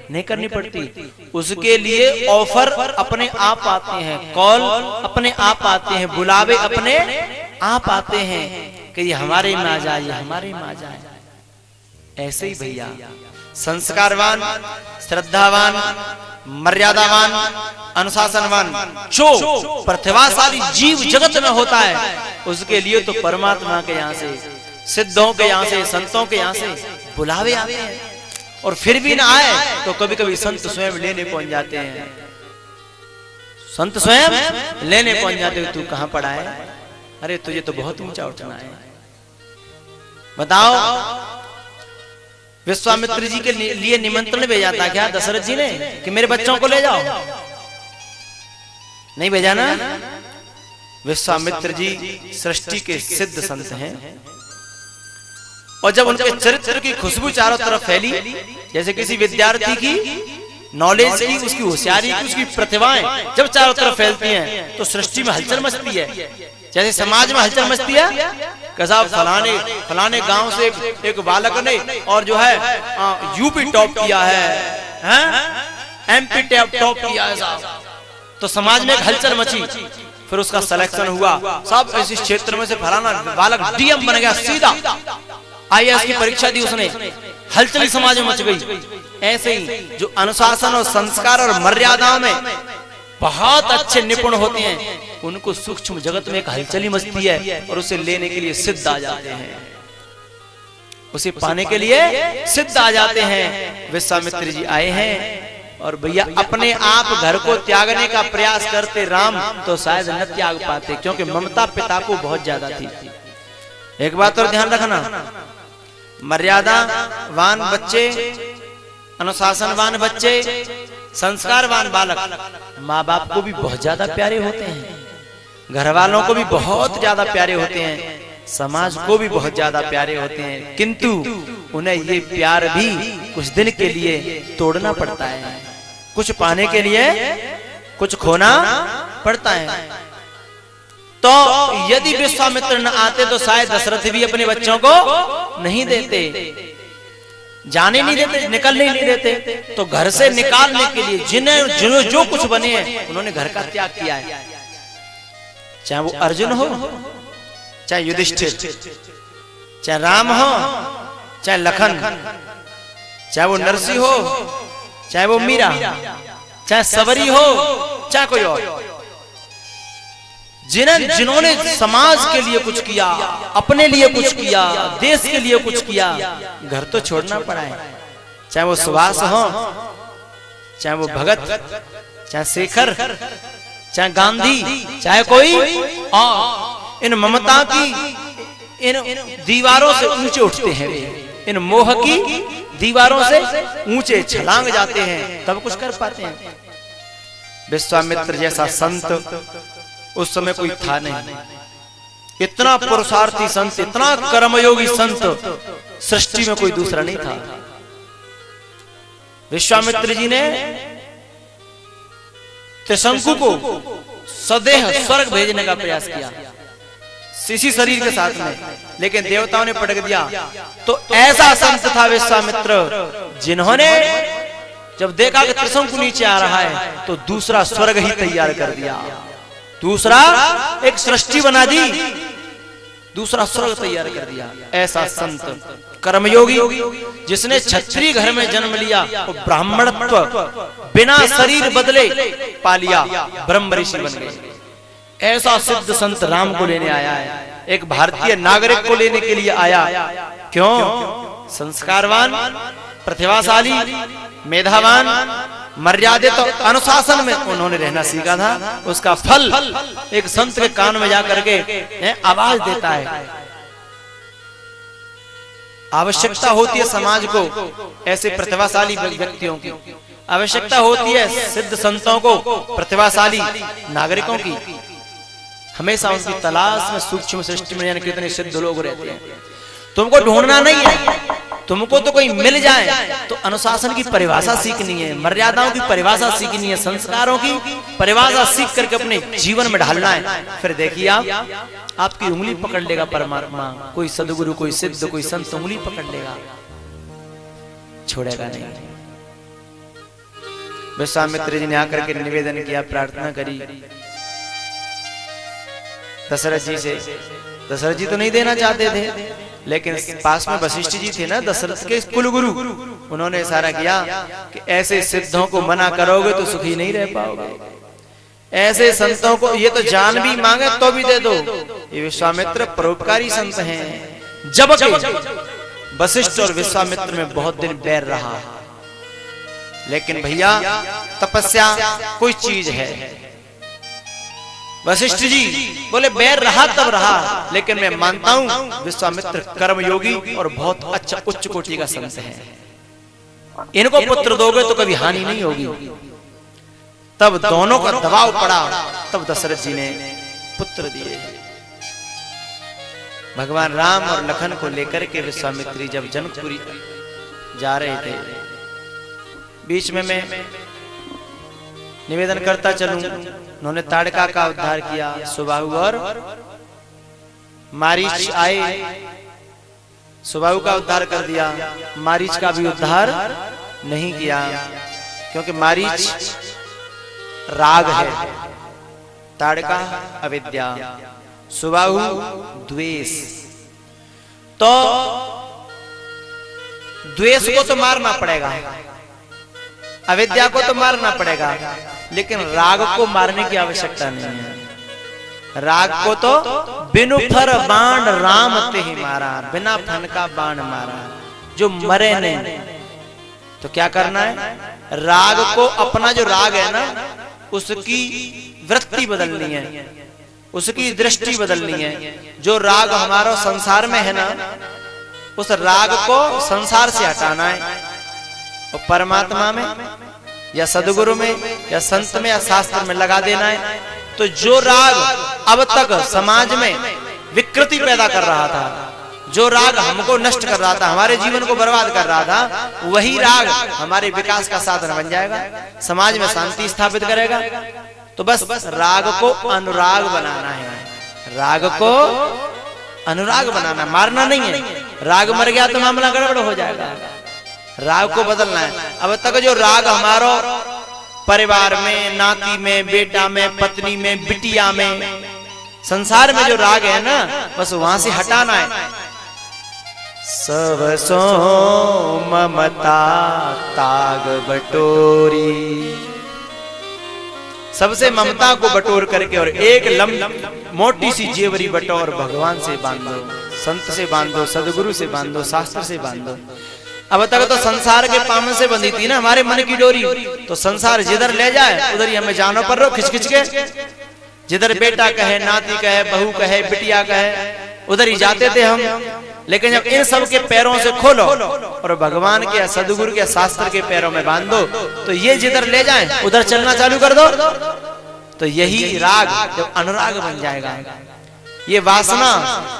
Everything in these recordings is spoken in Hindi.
नहीं करनी पड़ती। उसके लिए ऑफर अपने आप आते हैं, कॉल अपने आप आते हैं, बुलावे अपने आप आते हैं कि ये हमारे में आ जाए, ये हमारे में आ जाए। ऐसे ही भैया संस्कारवान, श्रद्धावान, मर्यादावान, अनुशासनवान जो प्रतिभाशाली जीव जगत में होता है, उसके लिए तो परमात्मा के यहाँ से, सिद्धों के यहाँ से, संतों के यहाँ से बुलावे आते हैं। और फिर भी ना आए तो कभी कभी संत स्वयं लेने पहुंच जाते हैं, संत स्वयं लेने पहुंच जाते हैं। तू कहां पड़ा है? अरे तुझे तो बहुत ऊंचा उठना है। बताओ, विश्वामित्र जी के लिए निमंत्रण भेजा था क्या दशरथ जी ने कि मेरे बच्चों को ले जाओ? नहीं भेजा ना। विश्वामित्र जी सृष्टि के सिद्ध संत हैं, और जब उनके चरित्र की खुशबू चारों तरफ फैली, जैसे किसी विद्यार्थी की नॉलेज की, उसकी होशियारी की, उसकी प्रतिभाएं जब चारों तरफ फैलती हैं तो सृष्टि में हलचल मचती है। जैसे समाज में हलचल मचती है कि साहब फलाने गांव से एक बालक ने और जो है यूपी टॉप किया है, एमपी टॉप किया है साहब, तो समाज में एक हलचल मची। फिर उसका सिलेक्शन हुआ, सब इस क्षेत्र में से फलाना बालक डीएम बन गया, सीधा आईएएस की परीक्षा दी उसने, हलचल समाज में मच गई। ऐसे ही जो अनुशासन और संस्कार और मर्यादाओं में बहुत अच्छे निपुण होते हैं, उनको सूक्ष्म जगत में एक हलचल मचती है और उसे लेने के लिए सिद्ध आ जाते हैं, उसे पाने के लिए सिद्ध आ जाते हैं। विश्वामित्र जी आए हैं और भैया अपने आप घर को त्यागने का प्रयास करते राम तो शायद न त्याग पाते, क्योंकि ममता पिता को बहुत ज्यादा थी। एक बात और ध्यान रखना, मर्यादावान बच्चे, अनुशासनवान बच्चे, संस्कारवान बालक माँ बाप को भी बहुत ज्यादा प्यारे होते हैं, घर वालों को भी बहुत ज्यादा प्यारे होते हैं, समाज को भी बहुत ज्यादा प्यारे होते हैं, किंतु उन्हें ये प्यार भी कुछ दिन के लिए तोड़ना पड़ता है, कुछ पाने के लिए कुछ खोना पड़ता है। तो यदि विश्वामित्र न आते तो शायद दशरथ भी अपने बच्चों को नहीं देते, जाने नहीं देते, निकलने नहीं देते। तो घर से निकालने के लिए जिन्हें जो कुछ बने हैं उन्होंने घर का त्याग किया है, चाहे वो अर्जुन हो, चाहे युधिष्ठिर, चाहे राम हो, चाहे लखन, चाहे वो नरसिंह हो, चाहे वो मीरा, चाहे सबरी हो, चाहे कोई और, जिन्होंने समाज के लिए कुछ किया, अपने लिए कुछ किया, देश के लिए कुछ किया, घर तो छोड़ना पड़ा है। चाहे वो सुभाष हो, चाहे वो भगत, चाहे शेखर, चाहे गांधी, चाहे कोई और, इन ममता की इन दीवारों से ऊंचे उठते हैं, इन मोह की दीवारों से ऊंचे छलांग जाते हैं, तब कुछ कर पाते हैं। विश्वामित्र जैसा संत उस समय कोई था नहीं, इतना पुरुषार्थी संत, इतना कर्मयोगी संत सृष्टि में कोई दूसरा नहीं था। विश्वामित्र जी ने त्रिशंकु को सदेह स्वर्ग भेजने का प्रयास किया, इसी शरीर के साथ में, लेकिन देवताओं ने पटक दिया। तो ऐसा संत था विश्वामित्र, जिन्होंने जब देखा कि त्रिशंकु नीचे आ रहा है तो दूसरा स्वर्ग ही तैयार कर दिया, दूसरा एक सृष्टि बना दी, दूसरा स्वर्ग तैयार कर दिया। ऐसा संत कर्मयोगी, जिसने क्षत्रिय घर में जन्म लिया और ब्राह्मणत्व बिना शरीर बदले पा लिया, ब्रह्म ऋषि बन गए। ऐसा सिद्ध संत राम को लेने आया है, एक भारतीय नागरिक को लेने के लिए आया। क्यों? संस्कारवान, प्रतिभाशाली, मेधावान, मर्यादित तो अनुशासन में उन्होंने रहना सीखा था। उसका फल एक संत के कान में जाकर के आवाज देता है। आवश्यकता होती है समाज को ऐसे प्रतिभाशाली व्यक्तियों की, आवश्यकता होती है सिद्ध संतों को, प्रतिभाशाली नागरिकों की। हमेशा उनकी तलाश में सूक्ष्म सृष्टि में कितने सिद्ध लोग रहते हैं। तुमको ढूंढना नहीं है, तुमको तो कोई मिल जाए तो अनुशासन की परिभाषा सीखनी है, मर्यादाओं की परिभाषा सीखनी है, संस्कारों की परिभाषा सीख करके अपने जीवन में ढालना है। फिर देखिए आपकी उंगली पकड़ लेगा परमात्मा, कोई सदगुरु, कोई सिद्ध, कोई संत उंगली पकड़ लेगा, छोड़ेगा नहीं। विश्वामित्र जी ने आकर के निवेदन किया, प्रार्थना करी दशरथ जी से। दशरथ जी तो नहीं देना चाहते थे, लेकिन पास में वशिष्ठ जी थे ना, दशरथ के कुलगुरु, उन्होंने इशारा किया कि ऐसे सिद्धों को मना करोगे तो सुखी नहीं रह पाओगे, ऐसे संतों को ये तो जान भी मांगे तो भी दे दो। ये विश्वामित्र परोपकारी संत हैं। जब वशिष्ठ और विश्वामित्र में बहुत दिन बैर रहा, लेकिन भैया तपस्या कोई चीज है। वशिष्ठ जी बोले बैर रहा तब रहा, लेकिन मैं मानता हूं विश्वामित्र कर्मयोगी और बहुत अच्छा उच्च कोटि का संत है, इनको पुत्र दोगे तो कभी हानि नहीं होगी। तब दोनों का दबाव पड़ा, तब दशरथ जी ने पुत्र दिए। भगवान राम और लखन को लेकर के विश्वामित्री जब जनकपुरी जा रहे थे, बीच में मैं निवेदन करता चलूं, उन्होंने ताड़का का उद्धार किया, सुबाहु और मारीच आए, सुबाहु का उद्धार कर दिया, मारीच का भी उद्धार नहीं किया, क्योंकि मारीच राग है, ताड़का अविद्या, सुबाहु द्वेष। तो द्वेष को तो मारना पड़ेगा, अविद्या को तो मारना पड़ेगा, लेकिन राग को मारने की आवश्यकता नहीं है। राग को तो बिनु फर बाण राम ते ही मारा, बिना फन का बाण मारा, जो मरे नहीं। तो क्या करना है, राग को, अपना जो राग है ना, उसकी वृत्ति बदलनी है, उसकी दृष्टि बदलनी है। जो राग हमारा संसार में है ना, उस राग को संसार से हटाना है और परमात्मा में या सदगुरु में या संत में या शास्त्र में लगा देना है। तो जो राग अब तक समाज में विकृति पैदा कर रहा था, जो राग हमको नष्ट कर रहा था, हमारे जीवन को बर्बाद कर रहा था, वही राग हमारे विकास का साधन बन जाएगा, समाज में शांति स्थापित करेगा। तो बस राग को अनुराग बनाना है, राग को अनुराग बनाना, मारना नहीं है। राग मर गया तो मामला गड़बड़ हो जाएगा, राग को बदलना है। अब तक जो राग हमारो परिवार में, नाती में, बेटा में, पत्नी में, बिटिया में, संसार में जो राग है ना, बस वहां से हटाना है। सब सो ममता ताग बटोरी, सबसे ममता को बटोर करके और एक मोटी सी जेवरी बटोर भगवान से बांधो, संत से बांधो, सदगुरु से बांधो, शास्त्र से बांधो। अब तक तो संसार के पावन से बंधी थी ना हमारे मन की डोरी, तो संसार जिधर ले जाए उधर ही हमें जानो पर रो खिंच खिंच के, जिधर बेटा कहे, नाती कहे, बहू कहे, बिटिया कहे, उधर ही जाते थे हम। लेकिन जब इन सब के पैरों से खोलो और भगवान के, सदगुरु के, शास्त्र के पैरों में बांध दो, तो ये जिधर ले जाए उधर चलना चालू कर दो। तो यही राग जब अनुराग बन जाएगा, ये वासना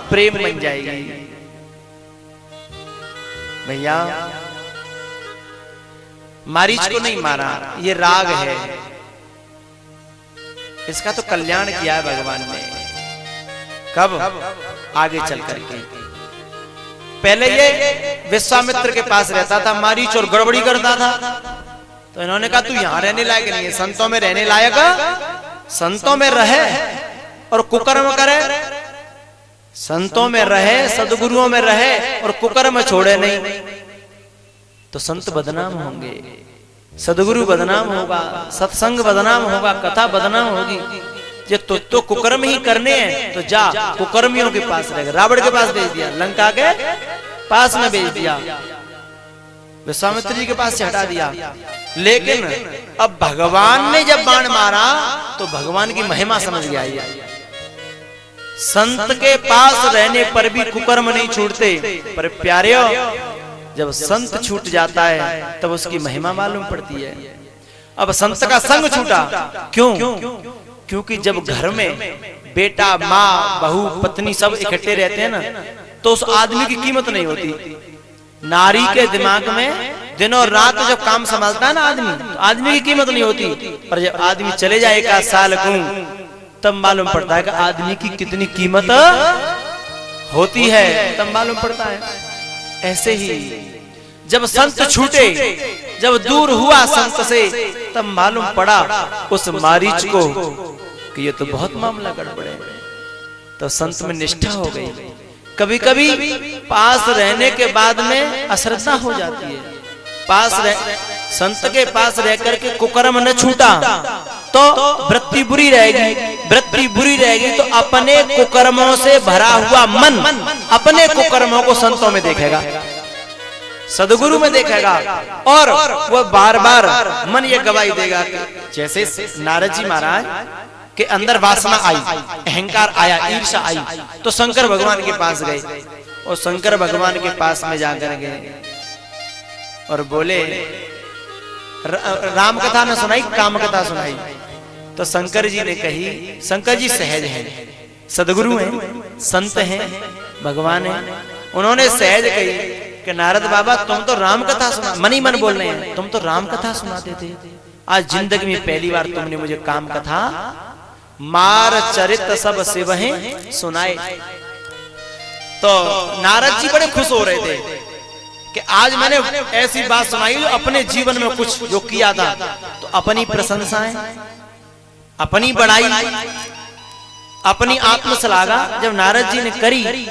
प्रेम बन जाएगी। भैया मारीच को नहीं मारा, ये राग है, इसका तो कल्याण किया है भगवान ने। कब? आगे चल करके। पहले ये विश्वामित्र के पास रहता था मारीच और गड़बड़ी करता था, तो इन्होंने कहा तू यहां रहने लायक नहीं है, संतों में रहने लायक, संतों में रहे और कुकर्म करे, संतों में रहे, सदगुरुओं में रहे और कुकर्म छोड़े नहीं, तो संत बदनाम होंगे, सदगुरु बदनाम होगा, सत्संग बदनाम होगा, कथा बदनाम होगी। ये तो कुकर्म ही करने हैं, तो जा कुकर्मियों के पास रहेगा। रावण के पास भेज दिया, लंका के पास में भेज दिया, विश्वामित्र जी के पास से हटा दिया। लेकिन अब भगवान ने जब बाण मारा तो भगवान की महिमा समझ गया। संत के पास रहने पर भी कुकर्म नहीं छूटते, पर प्यारे जब संत छूट जाता है तब उसकी महिमा मालूम पड़ती है। अब संत का संग छूटा, क्यों? क्योंकि जब घर में बेटा, माँ, बहू, पत्नी सब इकट्ठे रहते हैं ना, तो उस आदमी की कीमत नहीं होती। नारी के दिमाग में दिनों रात जब काम संभालता है ना आदमी, तो आदमी की कीमत नहीं होती। पर जब आदमी चले जाए 1 साल को, तब मालूम पड़ता है कि आदमी की कितनी कीमत होती है, तब मालूम पड़ता है। ऐसे ही जब संत छूटे, जब दूर हुआ संत से, तब मालूम पड़ा उस मारीच को कि ये तो बहुत मामला गड़बड़ है। तो संत में निष्ठा हो गई। कभी कभी पास रहने के बाद में अश्रद्धा हो जाती है। संत के पास रह करके कुकर्म न छूटा तो वृत्ति बुरी रहेगी, वृत्ति बुरी रहेगी तो अपने कुकर्मों से भरा हुआ मन अपने कुकर्मों को संतों में देखेगा, सदगुरु में देखेगा, और वो बार बार मन ये गवाही देगा कि जैसे नारद जी महाराज के अंदर वासना आई, अहंकार आया, ईर्ष्या आई, तो शंकर भगवान के पास गए और शंकर भगवान के पास में जाकर गए और बोले, राम कथा न सुनाई, काम कथा सुनाई। तो शंकर जी ने कही, शंकर जी सहज हैं, सदगुरु हैं, संत हैं, भगवान हैं, उन्होंने सहज कही कि नारद बाबा तुम तो राम कथा सुना, मन ही मन बोल रहे हैं, तुम तो राम कथा सुनाते थे, आज जिंदगी में पहली बार तुमने मुझे काम कथा मार चरित सब शिवहें सुनाए। तो नारद जी बड़े खुश हो रहे थे कि आज मैंने ऐसी बात सुनाई जो अपने जीवन में कुछ जो किया था, तो अपनी प्रशंसाएं, अपनी बड़ाई, अपनी आत्मश्लाघा जब नारद जी ने करी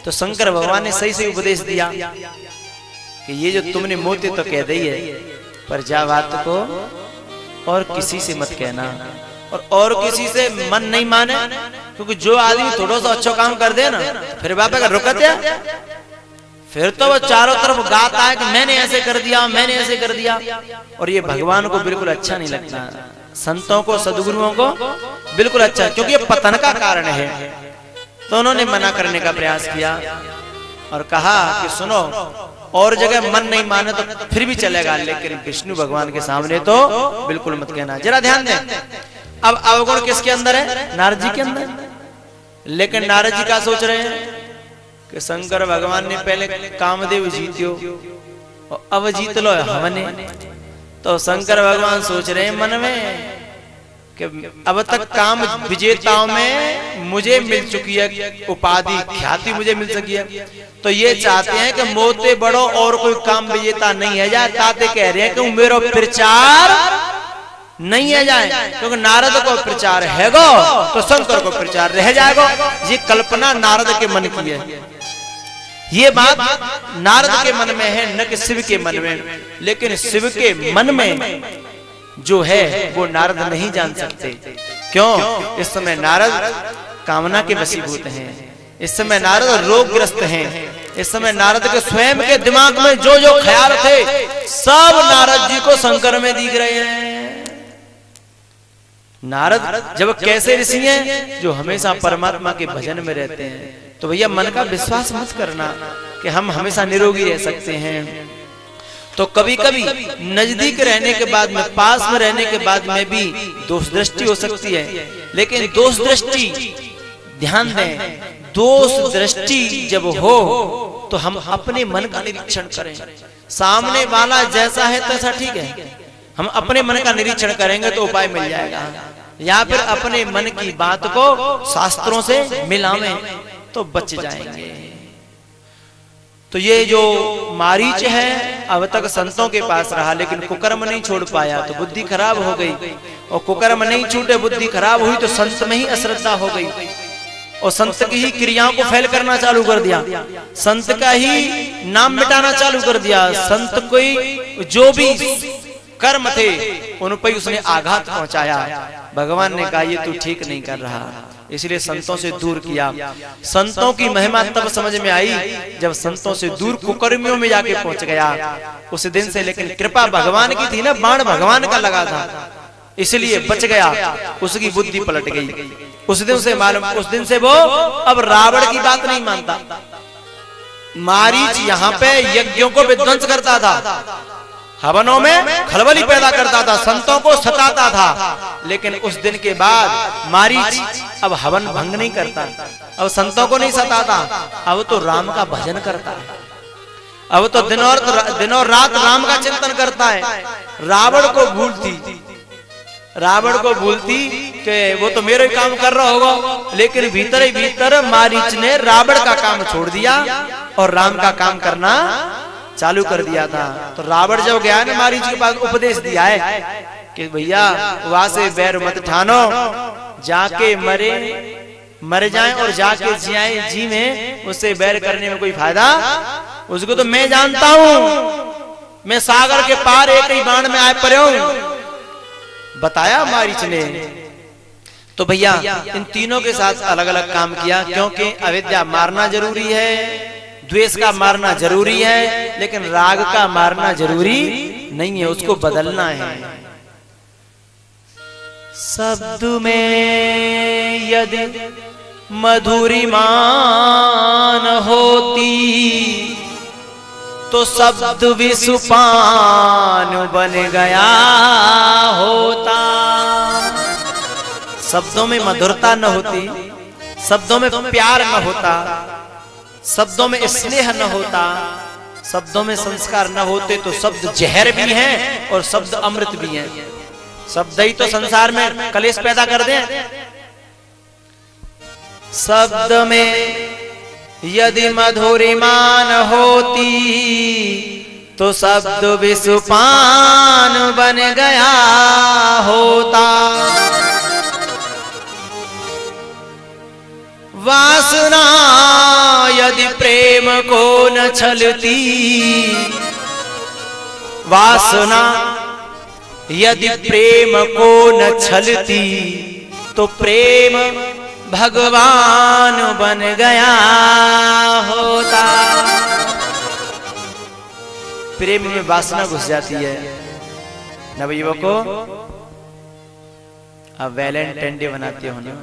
तो शंकर भगवान ने सही से उपदेश दिया कि ये जो तुमने मोते तो कह दी है, पर जा बात को और किसी से मत कहना, और किसी से मन नहीं माने, क्योंकि जो आदमी थोड़ा सा अच्छा काम कर दे ना, फिर बाबा का रुकत है, फिर तो वो चारों तरफ गाता है कि मैंने ऐसे कर दिया, मैंने ऐसे कर दिया, और ये भगवान को बिल्कुल अच्छा नहीं लगता, संतों को, सदगुरुओं को बिल्कुल अच्छा, क्योंकि ये पतन का कारण है। तो उन्होंने मना करने का प्रयास किया और कहा कि सुनो, और जगह मन नहीं माने तो फिर भी चलेगा, लेकिन विष्णु भगवान के सामने तो बिल्कुल मत कहना। जरा ध्यान दें, अब अवगुण किसके अंदर है? नारद जी के अंदर। लेकिन नारद जी क्या सोच रहे हैं कि शंकर भगवान ने पहले कामदेव जीत्यो और अब जीत लो हमने। तो शंकर भगवान सोच रहे हैं मन में कि अब तक काम विजेताओं में मुझे मिल चुकी है उपाधि, ख्याति मुझे मिल सकी है, तो ये चाहते हैं कि मोते बड़ो और कोई काम विजेता नहीं है जाए। ताते कह रहे हैं कि मेरा प्रचार नहीं है जाए, क्योंकि नारद को प्रचार है गो तो शंकर को प्रचार रह जाएगा। ये कल्पना नारद के मन की है, ये बात नारद के मन में है, न कि शिव के मन में। लेकिन शिव के मन में जो है वो नारद नहीं जान सकते। क्यों? इस समय नारद कामना के वशीभूत हैं, इस समय नारद रोगग्रस्त हैं, इस समय नारद के स्वयं के दिमाग में जो जो ख्याल थे सब नारद जी को शंकर में दिख रहे हैं। नारद जब कैसे ऋषि हैं जो हमेशा परमात्मा के भजन में रहते हैं। तो भैया मन का विश्वास मत करना कि हम हमेशा निरोगी रह सकते हैं। तो कभी कभी नजदीक रहने के बाद में, पास में रहने के बाद में भी दोष दृष्टि हो सकती है। लेकिन दोष दृष्टि, ध्यान दें, दोष दृष्टि जब हो तो हम अपने मन का निरीक्षण करें। सामने वाला जैसा है तैसा ठीक है, हम अपने मन का निरीक्षण करेंगे तो उपाय मिल जाएगा। या फिर अपने मन की बात को शास्त्रों से मिलावें तो बच जाएंगे। तो ये जो मारीच है अब तक संतों के पास रहा, लेकिन कुकर्म नहीं छोड़ पाया तो बुद्धि खराब हो गई, और कुकर्म नहीं छूटे, बुद्धि खराब हुई तो संत में ही अश्रद्धा हो गई, और संत की ही क्रियाओं को फेल करना चालू कर दिया, संत का ही नाम मिटाना चालू कर दिया। संत कोई जो भी कर्म थे उन पर उसने आघात पहुंचाया। भगवान ने कहा ये तू ठीक नहीं कर रहा, इसलिए संतों से दूर किया। संतों की महिमा तब समझ में आई जब संतों से दूर कुकर्मियों में जाके पहुंच गया उस दिन से। लेकिन कृपा भगवान की थी ना, बाण भगवान का लगा था, इसलिए बच गया, उसकी बुद्धि पलट गई। उस दिन से मालूम, उस दिन से वो अब रावण की बात नहीं मानता। मारीच यहाँ पे यज्ञों को विध्वंस करता था, हवनों में खलबली पैदा करता था, संतों को सताता था। लेकिन उस दिन के बाद मारीच अब हवन भंग नहीं करता, अब संतों को नहीं सताता, अब तो राम का भजन करता है, अब तो दिन और रात राम का चिंतन करता है। रावण को भूलती कि वो तो मेरे काम कर रहा होगा, लेकिन भीतर ही भीतर मारीच ने रावण का काम छोड़ दिया और राम का काम करना चालू कर दिया था। तो रावण जब गया ना मारीच के पास, उपदेश दिया है कि भैया वहां से बैर मत ठानो, जाके मर जाएं और जाके जियाए जी में, उससे बैर करने में कोई फायदा, उसको तो मैं जानता हूं, मैं सागर के पार एक ही बाण में आए पड़े हूं, बताया मारीच ने। तो भैया इन तीनों के साथ अलग अलग काम किया, क्योंकि अविद्या मारना जरूरी है, द्वेष का मारना जरूरी है, लेकिन राग का मारना जरूरी नहीं है, उसको बदलना है। शब्द में यदि मधुरिमान होती, तो शब्द विषपान बन गया होता। शब्दों में मधुरता न होती, शब्दों में प्यार न होता, शब्दों में स्नेह न होता, शब्दों में संस्कार न होते, तो शब्द जहर भी हैं और शब्द अमृत भी हैं। शब्द ही तो संसार में कलेश पैदा कर दें। शब्द में यदि मधुरिमान होती, तो शब्द विषपान बन गया होता। वासना यदि प्रेम को न छलती, वासना यदि प्रेम को न छलती, तो प्रेम भगवान बन गया होता। प्रेम में वासना घुस जाती है नवयुवकों, अब वैलेंटाइन डे बनाते हो ना,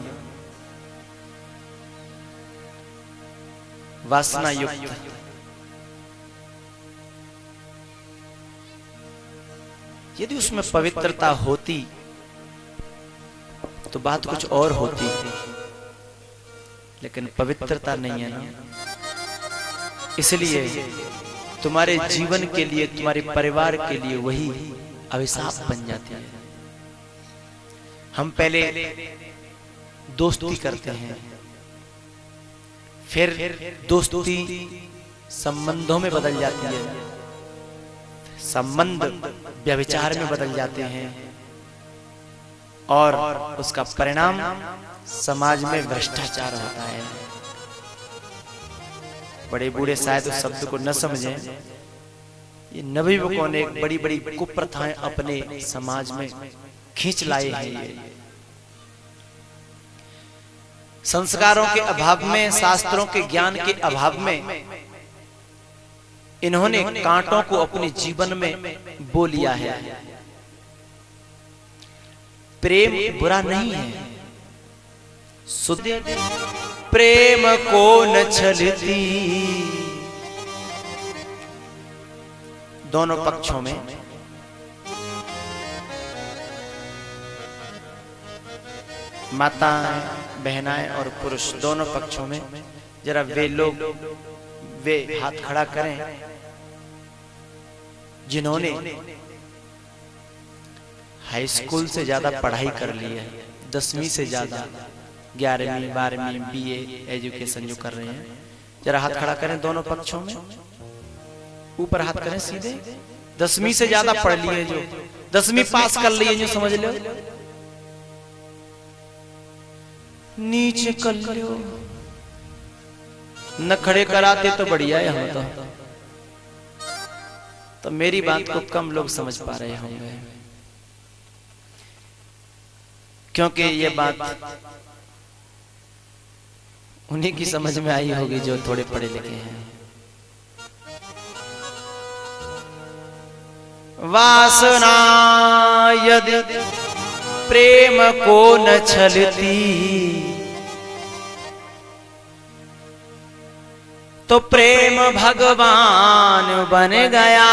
वासना युक्त। यदि उसमें पवित्रता होती तो बात कुछ और होती, लेकिन पवित्रता नहीं है ना, इसलिए तुम्हारे जीवन के लिए, तुम्हारे परिवार के लिए वही अभिशाप बन जाती है। हम पहले दोस्ती करते हैं, फिर दोस्ती संबंधों में बदल जाती है, संबंध व्यभिचार में बदल जाते हैं, और उसका परिणाम समाज में भ्रष्टाचार होता है। बड़े बूढ़े शायद उस शब्द को न समझें, ये नवयुवकों ने एक बड़ी बड़ी कुप्रथाएं अपने समाज में खींच लाए हैं। ये संस्कारों के अभाव में, शास्त्रों के ज्ञान के अभाव में इन्होंने कांटों को अपने जीवन में बो लिया है। प्रेम बुरा नहीं है, शुद्ध प्रेम को न छलती। दोनों पक्षों में माताएं, बहनाएं और पुरुष दोनों पक्षों में जरा वे हाथ खड़ा करें जिन्होंने हाई स्कूल से ज्यादा पढ़ाई कर ली है, 10वीं से ज्यादा, 11वीं 12वीं बीए एजुकेशन जो कर रहे हैं, जरा हाथ खड़ा करें दोनों पक्षों में, ऊपर हाथ करें सीधे। 10वीं से ज्यादा पढ़ लिए, जो 10वीं पास कर लिए, जो समझ लो, नीचे कर लो, न खड़े कराते तो बढ़िया है। हम तो मेरी बात को कम लोग समझ पा रहे होंगे, क्योंकि ये बात उन्हीं की समझ में आई होगी जो थोड़े पढ़े लिखे हैं। वासना यदि प्रेम को न छलती, तो प्रेम भगवान बन गया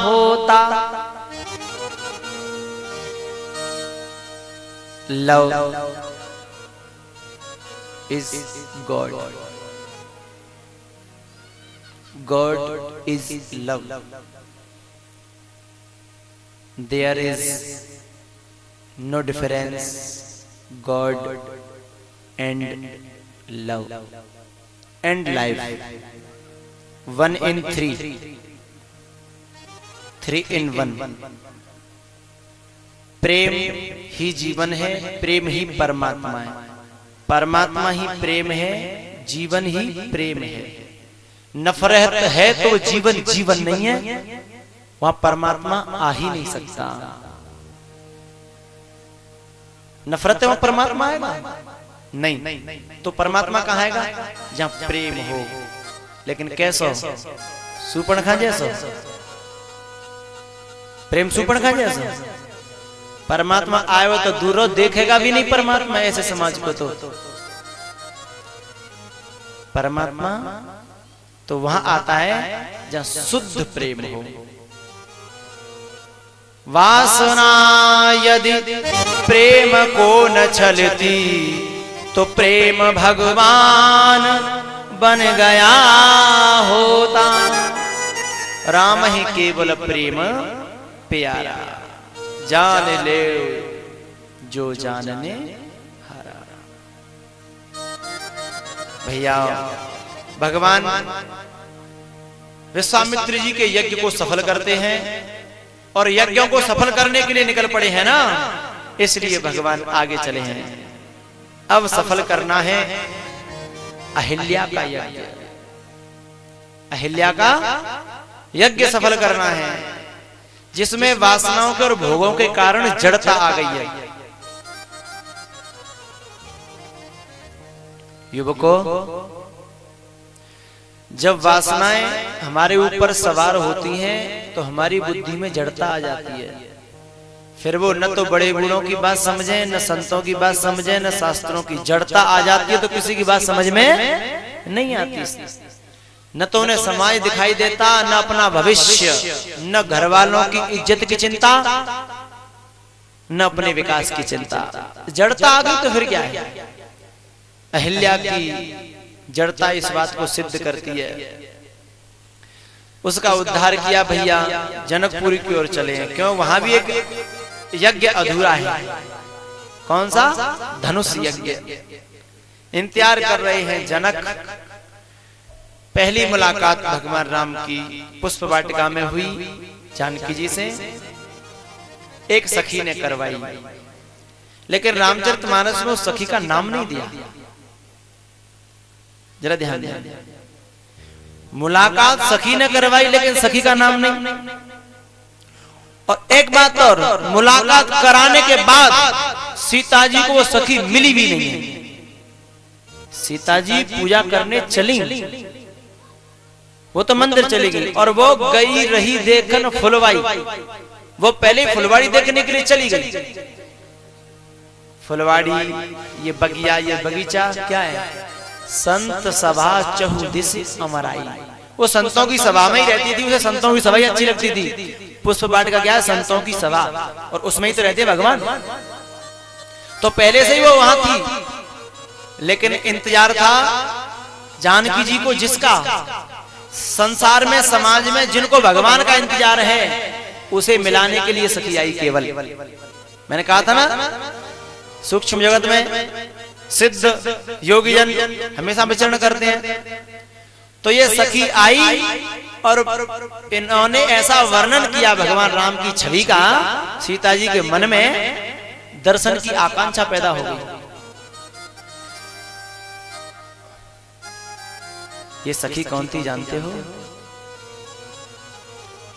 होता। Love is God. God is love. There is no difference, God and love and life, 1 in 3, 3 in 1। प्रेम ही जीवन है, प्रेम ही परमात्मा है, परमात्मा ही प्रेम है, जीवन ही प्रेम है। नफरत है तो जीवन जीवन नहीं है, वहां परमात्मा आ ही नहीं सकता। नफरत है वहां परमात्मा आएगा नहीं, तो परमात्मा कहां आएगा? जहां प्रेम हो। लेकिन कैसो? सूर्पणखा जैसो प्रेम, सूर्पणखा जैसा। परमात्मा आयो तो दूरों देखेगा भी नहीं परमात्मा ऐसे समाज को। तो परमात्मा तो वहां आता है जहां शुद्ध प्रेम हो। वासना यदि प्रेम को न छलती, तो प्रेम भगवान बन गया होता। राम ही केवल प्रेम प्यारा, जान ले जो जानने हारा। भैया भगवान विश्वामित्र जी के यज्ञ को सफल करते हैं, और यज्ञों को सफल करने के लिए निकल पड़े हैं ना, इसलिए भगवान आगे चले हैं। अब सफल करना है अहिल्या का यज्ञ। अहिल्या का यज्ञ सफल करना है, जिसमें वासनाओं के और भोगों के कारण जड़ता आ गई है। युवकों, जब वासनाएं हमारे ऊपर सवार होती हैं तो हमारी बुद्धि में जड़ता आ जाती है। फिर वो न तो बड़े बूढ़ों की बात समझे, न संतों की बात समझे, न शास्त्रों की। जड़ता आ जाती है तो किसी की बात समझ में नहीं आती। न तो उन्हें समाज दिखाई देता, न अपना भविष्य, न घर वालों की इज्जत की चिंता, न अपने विकास की चिंता। जड़ता आ गई तो फिर क्या है? अहिल्या की जड़ता इस बात को सिद्ध करती है। उसका उद्धार किया भैया, जनकपुरी की ओर चले हैं। क्यों? वहां भी एक यज्ञ अधूरा है। कौन सा? धनुष यज्ञ। इंतजार कर रहे हैं जनक। पहली मुलाकात भगवान राम की पुष्प वाटिका में हुई जानकी जी से, एक सखी ने करवाई। लेकिन रामचरितमानस में उस सखी का नाम नहीं दिया। जरा ध्यान दें, मुलाकात सखी ने करवाई लेकिन सखी का नाम नहीं। और एक बात और, मुलाकात कराने के बाद सीता जी को वो सखी मिली भी नहीं है। सीता जी पूजा करने चली, वो तो मंदिर चली गई, और वो गई रही देखन फुलवाई। वो पहले फुलवाड़ी देखने के लिए चली गई। फुलवाड़ी, ये बगिया, ये बगीचा क्या है? संत सभा चहुदिस अमराई। वो संतों की सभा में ही रहती थी, उसे संतों की सभा ही अच्छी लगती थी। पुष्प वाटिका क्या है? संतों की सभा, और उसमें ही तो रहते भगवान। तो पहले से ही वो वहां थी, लेकिन इंतजार था जानकी जी को, जिसका संसार में, समाज में जिनको भगवान का इंतजार है, उसे मिलाने के लिए सखी आई केवल। मैंने कहा था ना, सूक्ष्म जगत में सिद्ध योगी जन हमेशा विचरण करते हैं। तो ये सखी आई और इन्होंने ऐसा वर्णन किया भगवान राम की छवि का, सीता जी के मन में दर्शन की आकांक्षा पैदा हो गई। ये सखी कौन थी जानते हो?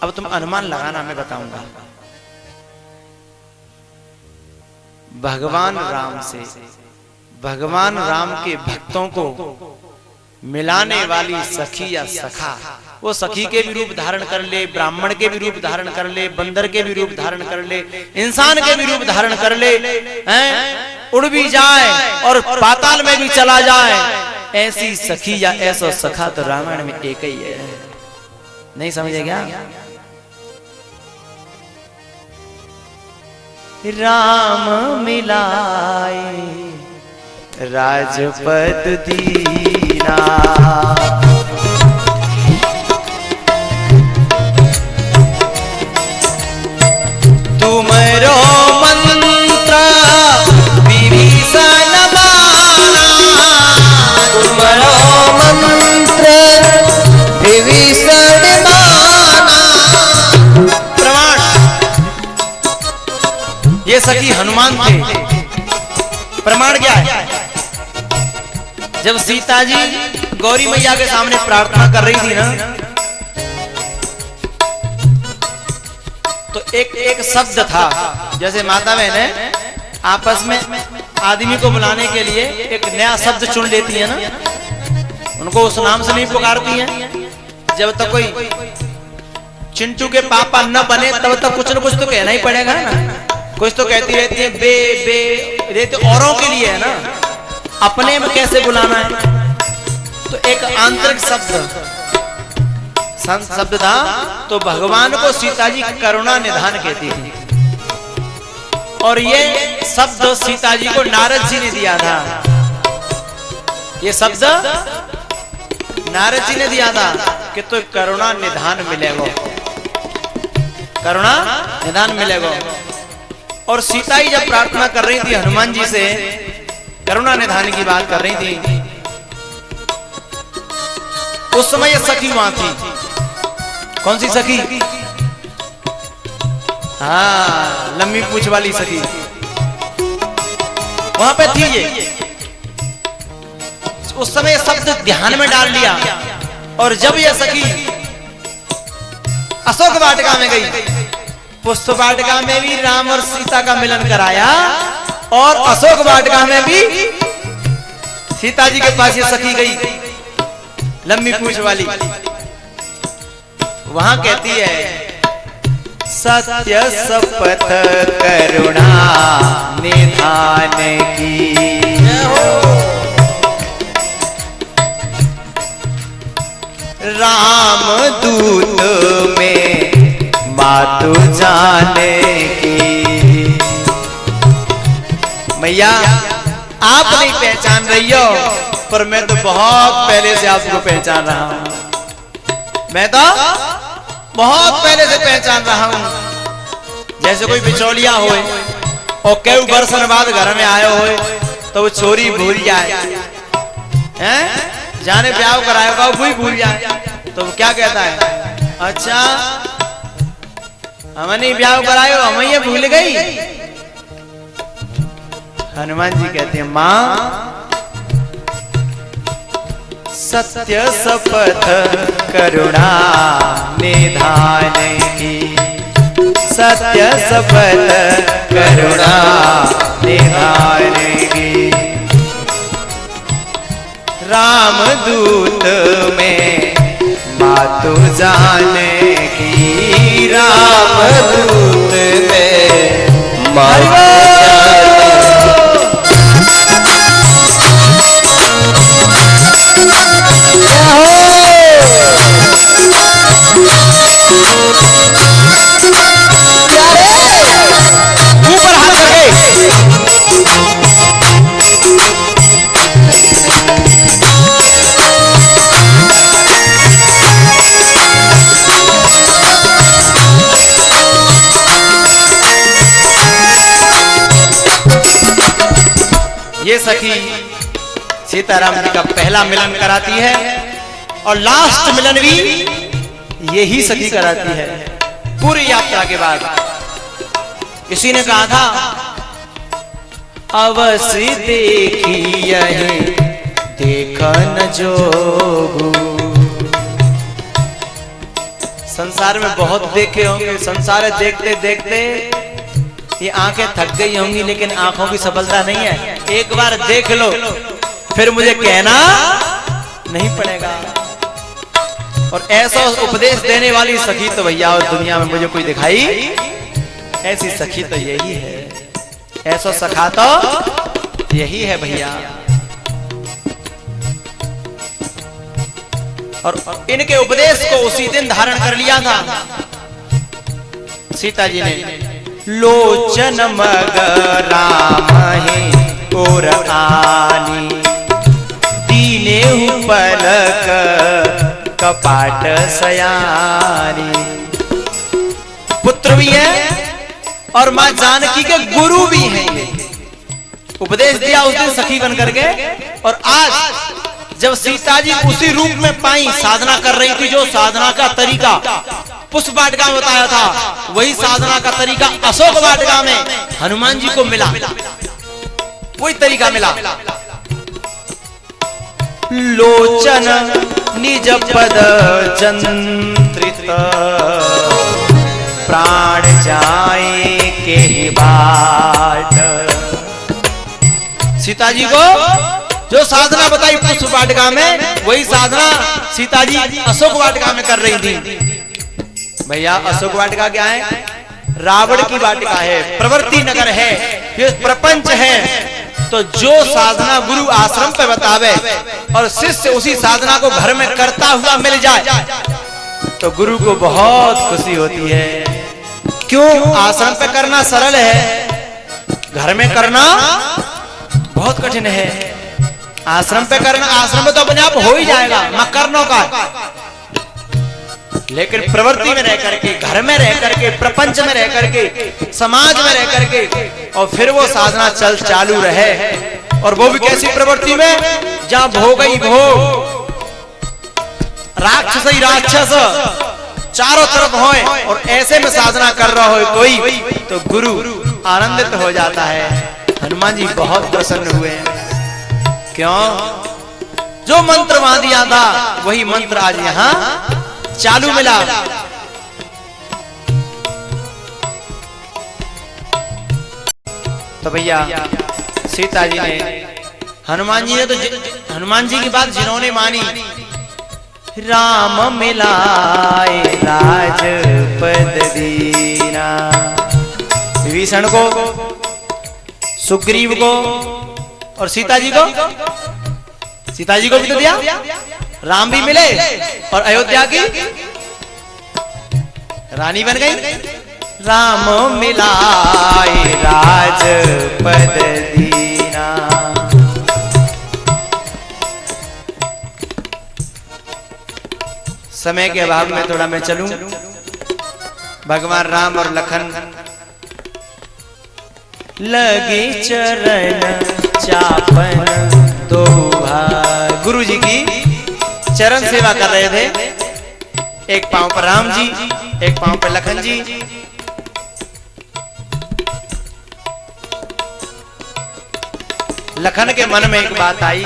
अब तुम अनुमान लगाना, मैं बताऊंगा। भगवान राम से, भगवान राम के भक्तों को मिलाने वाली सखी या सखा। वो सखी के भी रूप धारण कर ले, ब्राह्मण के भी रूप धारण कर ले, बंदर के भी रूप धारण कर ले, इंसान के भी रूप धारण कर ले, उड़ भी जाए और पाताल में भी चला जाए। ऐसी सखी या ऐसा सखा तो रामायण में एक ही है। नहीं समझे क्या? राम मिलाए राजपद दीना, तुमरो मंत्र विभीषण बाना, तुमरो मंत्र विभीषण बाना, ये सखी हनुमान थे। प्रमाण क्या है? जब सीता जी गौरी मैया के सामने प्रार्थना कर रही थी ना, तो एक शब्द था। जैसे माता बहने आपस में आदमी को बुलाने के लिए एक नया शब्द चुन लेती है ना, उनको उस नाम से नहीं पुकारती हैं। जब तक कोई चिंटू के पापा न बने तब तक कुछ न कुछ तो कहना ही पड़ेगा ना। कुछ तो कहती रहती है बे बे, ये तो औरों के लिए है ना, अपने में कैसे बुलाना है। तो एक आंतरिक शब्द था। तो भगवान को सीता जी करुणा निधान कहती थी, और ये शब्द सीता जी को नारद जी ने दिया था। ये शब्द नारद जी ने दिया था कि तो करुणा निधान मिलेगा, करुणा निधान मिलेगा। और सीता ही जब प्रार्थना कर रही थी हनुमान जी से, करुणा निधान की बात कर रही थी, उस समय ये सखी वहां थी। कौन सी सखी? हाँ, लंबी पूंछ वाली सखी वहां पे थी। ये उस समय शब्द ध्यान में डाल लिया। और जब ये सखी अशोक वाटिका में गई, पुष्प वाटिका में भी राम और सीता का मिलन कराया, और अशोक वाटिका में भी सीता जी के पास ये सखी गई, लंबी पूंछ वाली। वहां कहती है सत्य शपथ करुणा निधान की, राम दूत में मातु जाने की। मैया आप नहीं पहचान रही हो, पर मैं तो बहुत पहले से आपको पहचान रहा हूं। मैं तो बहुत पहले से पहचान रहा हूं। जैसे कोई बिचौलिया होए और कई बरसन बाद घर में आयो होए तो वो चोरी भूल जाए, हैं? जाने ब्याह करायो का वो भूल जाए, तो वो क्या कहता है? अच्छा हमने ब्याह करायो, हम ये भूल गई। हनुमान जी कहते हैं मां सत्य शपथ करुणा निधान की, सत्य शपथ करुणा निधान की, राम दूत में मातु जाने की, राम दूत में मातु ये सखी सीताराम जी का पहला मिलन कराती है, और लास्ट मिलन भी यही सखी कराती है। पूरी यात्रा के बाद किसी ने कहा था अवश्य देखी यही देखन जोगू। संसार में बहुत देखे होंगे, संसार देखते देखते ये आंखें थक गई होंगी, लेकिन आंखों की सफलता नहीं है। एक बार देख लो फिर मुझे कहना नहीं पड़ेगा। और ऐसा उपदेश देने वाली सखी तो भैया और दुनिया में मुझे कोई दिखाई, ऐसी सखी तो यही है, ऐसा सखा तो यही है भैया। और इनके उपदेश को उसी दिन धारण कर लिया था सीता जी ने। लोचन मग राम है और आनी, दीने पलक कपाट सयानी। पुत्र भी है और मां जानकी के गुरु भी हैं। उपदेश दिया उस दिन सखी बन करके, और आज जब सीता जी उसी रूप में पाई, साधना कर रही थी, जो साधना का तरीका पुष्प वाटिका में बताया था, वही साधना का तरीका अशोक वाटिका में हनुमान जी को मिला, वही तरीका मिला। लोचन निज पद चंद्रित प्राण जाए के बाट। सीता जी को जो साधना बताई पुष्प वाटिका में, वही साधना सीता जी अशोक वाटिका में कर रही थी। भैया अशोक वाटिका क्या है? रावण की वाटिका है, प्रवृत्ति नगर है, ये प्रपंच है। तो जो साधना गुरु आश्रम पे बतावे और शिष्य उसी साधना को घर में करता हुआ मिल जाए तो गुरु को बहुत खुशी होती है। क्यों? आश्रम पे करना सरल है, घर में करना बहुत कठिन है। आश्रम पे करना, आश्रम में तो अपने आप हो ही जाएगा, मकरनों का। लेकिन प्रवृत्ति में रह करके, घर में रह करके, प्रपंच में रह करके, समाज में रह करके, और फिर वो साधना चालू रहे। और वो भी कैसी प्रवृत्ति में? जहां भोग ही भोग, राक्षस ही राक्षस चारों तरफ होए, और ऐसे में साधना कर रहा हो कोई, तो गुरु आनंदित हो जाता है। हनुमान जी बहुत प्रसन्न हुए। क्यों? जो मंत्र वहां दिया था वही मंत्र आज यहां चालू मिला। तो भैया सीता जी ने, हनुमान जी ने तो हनुमान जी की बात जिन्होंने मानी, राम मिलाए राजपद दीना, विभीषण को, सुग्रीव को और सीता जी को, सीता जी को भी तो दिया, राम भी मिले और अयोध्या की रानी बन गई। राम मिलाए राजपद दीना। समय के अभाव में थोड़ा मैं चलूं। भगवान राम और लखन लगे चरण चापन दो भाई, गुरु जी की चरण सेवा कर रहे थे। एक पांव पर राम जी, एक पांव पर लखन जी। लखन के मन में एक बात आई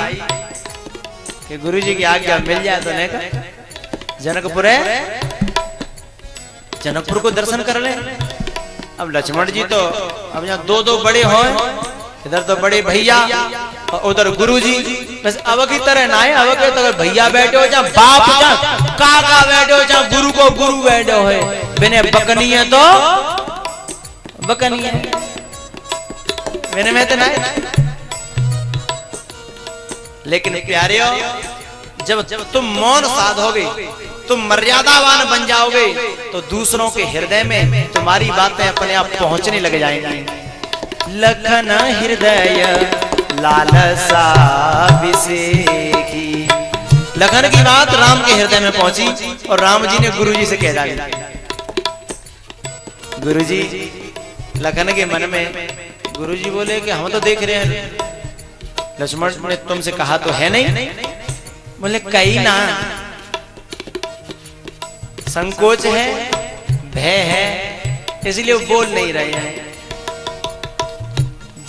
कि गुरु जी की आज्ञा मिल जाए तो नहीं, जनकपुर है, जनकपुर को दर्शन कर ले। अब लक्ष्मण जी तो अब यहाँ दो बड़े हो, इधर तो बड़े भैया और उधर गुरुजी, बस अब की तरह ना है। अब के तो भैया बैठे हो, जहाँ बाप, जहाँ काका बैठे हो, जहाँ गुरु को गुरु बैठे हो, बिने बकनी है तो बकनी है, बिने में तो ना है। लेकिन प्यारे हो, जब तुम मौन साधोगे, तुम मर्यादावान बन जाओगे, तो दूसरों के हृदय में तुम्हारी बातें अपने आप पहुंचने लग जाएंगी। लखन हृदय लालसा विसेखी, लखन की बात राम के हृदय में पहुंची और राम जी ने गुरु जी से कह डाली। गुरु जी, लखन के मन में गुरु जी बोले कि हम तो देख रहे हैं, लक्ष्मण ने तुमसे कहा तो है नहीं। बोले कहीं ना, संकोच है, भय है, इसलिए वो बोल नहीं रहे हैं।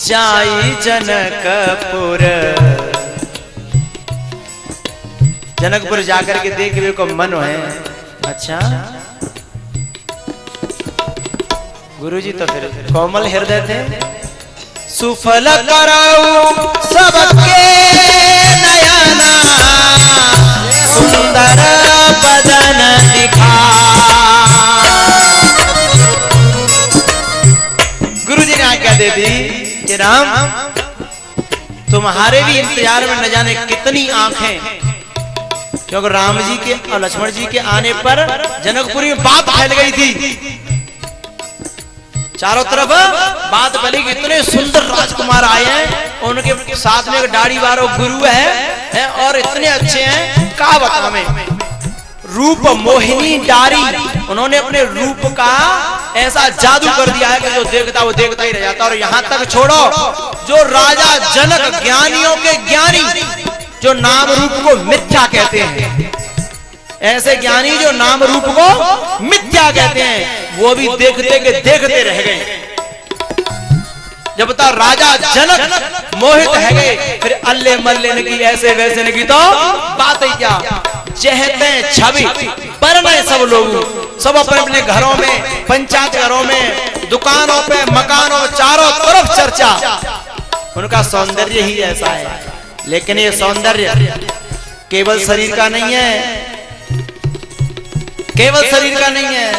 जाई जनकपुर, जनकपुर जाकर के देखने को मन है। अच्छा, गुरुजी तो फिर कोमल हृदय थे। सुफल कराऊ सबके नयना, सुंदर बदन दिखा। गुरुजी ने आज्ञा दे दी कि राम, तुम्हारे भी इंतजार में न जाने कितनी आंखें, क्योंकि राम जी के और लक्ष्मण जी के आने पर जनकपुरी में बात फैल गई थी। चारों तरफ बात फैली कि इतने सुंदर राजकुमार आए हैं, उनके साथ में एक दाढ़ी वाला गुरु है और इतने अच्छे हैं, क्या बतावें। रूप मोहिनी डारी, उन्होंने अपने रूप का ऐसा जादू कर दिया है कि जो देखता वो देखता ही रह जाता। और यहाँ तक छोड़ो, जो राजा जनक ज्ञानियों के ज्ञानी, जो नाम रूप को मिथ्या कहते हैं, ऐसे ज्ञानी जो नाम रूप को मिथ्या कहते हैं, वो भी देखते के देखते रह गए। जब तक राजा जनक मोहित है गए, फिर अल्ले मल्ले ने की ऐसे वैसे ने की, तो बात ही क्या। जहते छवि पर नहीं सब लोग, सब अपने अपने घरों में, पंचायत घरों में, दुकानों पे, मकानों में, चारों तरफ चर्चा। उनका सौंदर्य ही ऐसा है। लेकिन ये सौंदर्य केवल शरीर का नहीं है, केवल शरीर का नहीं है,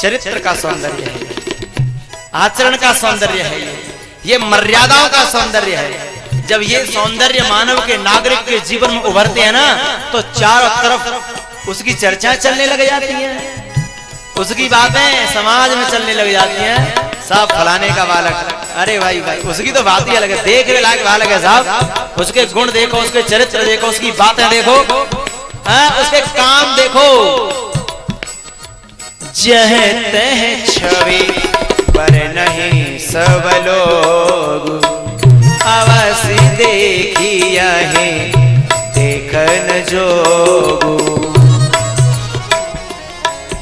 चरित्र का सौंदर्य है, आचरण का सौंदर्य है, ये मर्यादाओं का सौंदर्य है। जब ये सौंदर्य मानव के, नागरिक के जीवन में उभरते हैं ना, तो चारों तरफ उसकी चर्चा चलने लग जाती हैं, उसकी बातें समाज में चलने लग जाती हैं। साहब फलाने का बालक, अरे भाई भाई उसकी तो बात ही अलग है, देखने लायक बालक है साहब। उसके गुण देखो, उसके चरित्र देखो, उसकी बातें देखो, उसके काम देखो। जहते हैं छवि पर नहीं सब लोग, अवश्य देखिया है देखन जोगु।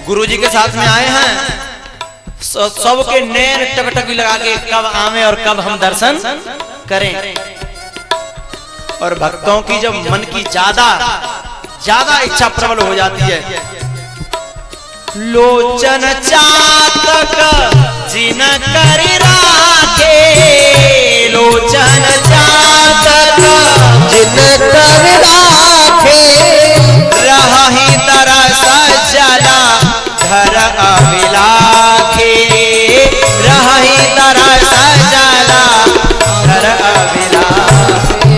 गुरुजी के साथ में आए हैं, सबके नैन टकटकी लगा के कब आवे और कब हम दर्शन करें। और भक्तों की जब मन की ज्यादा इच्छा प्रबल हो जाती है, लोचन चातक जिन करि राखे, लोचन चातक जिन करि राखे, रहि तरस जला घर अभिलाखे, रहि तरस जला घर अभिलाखे।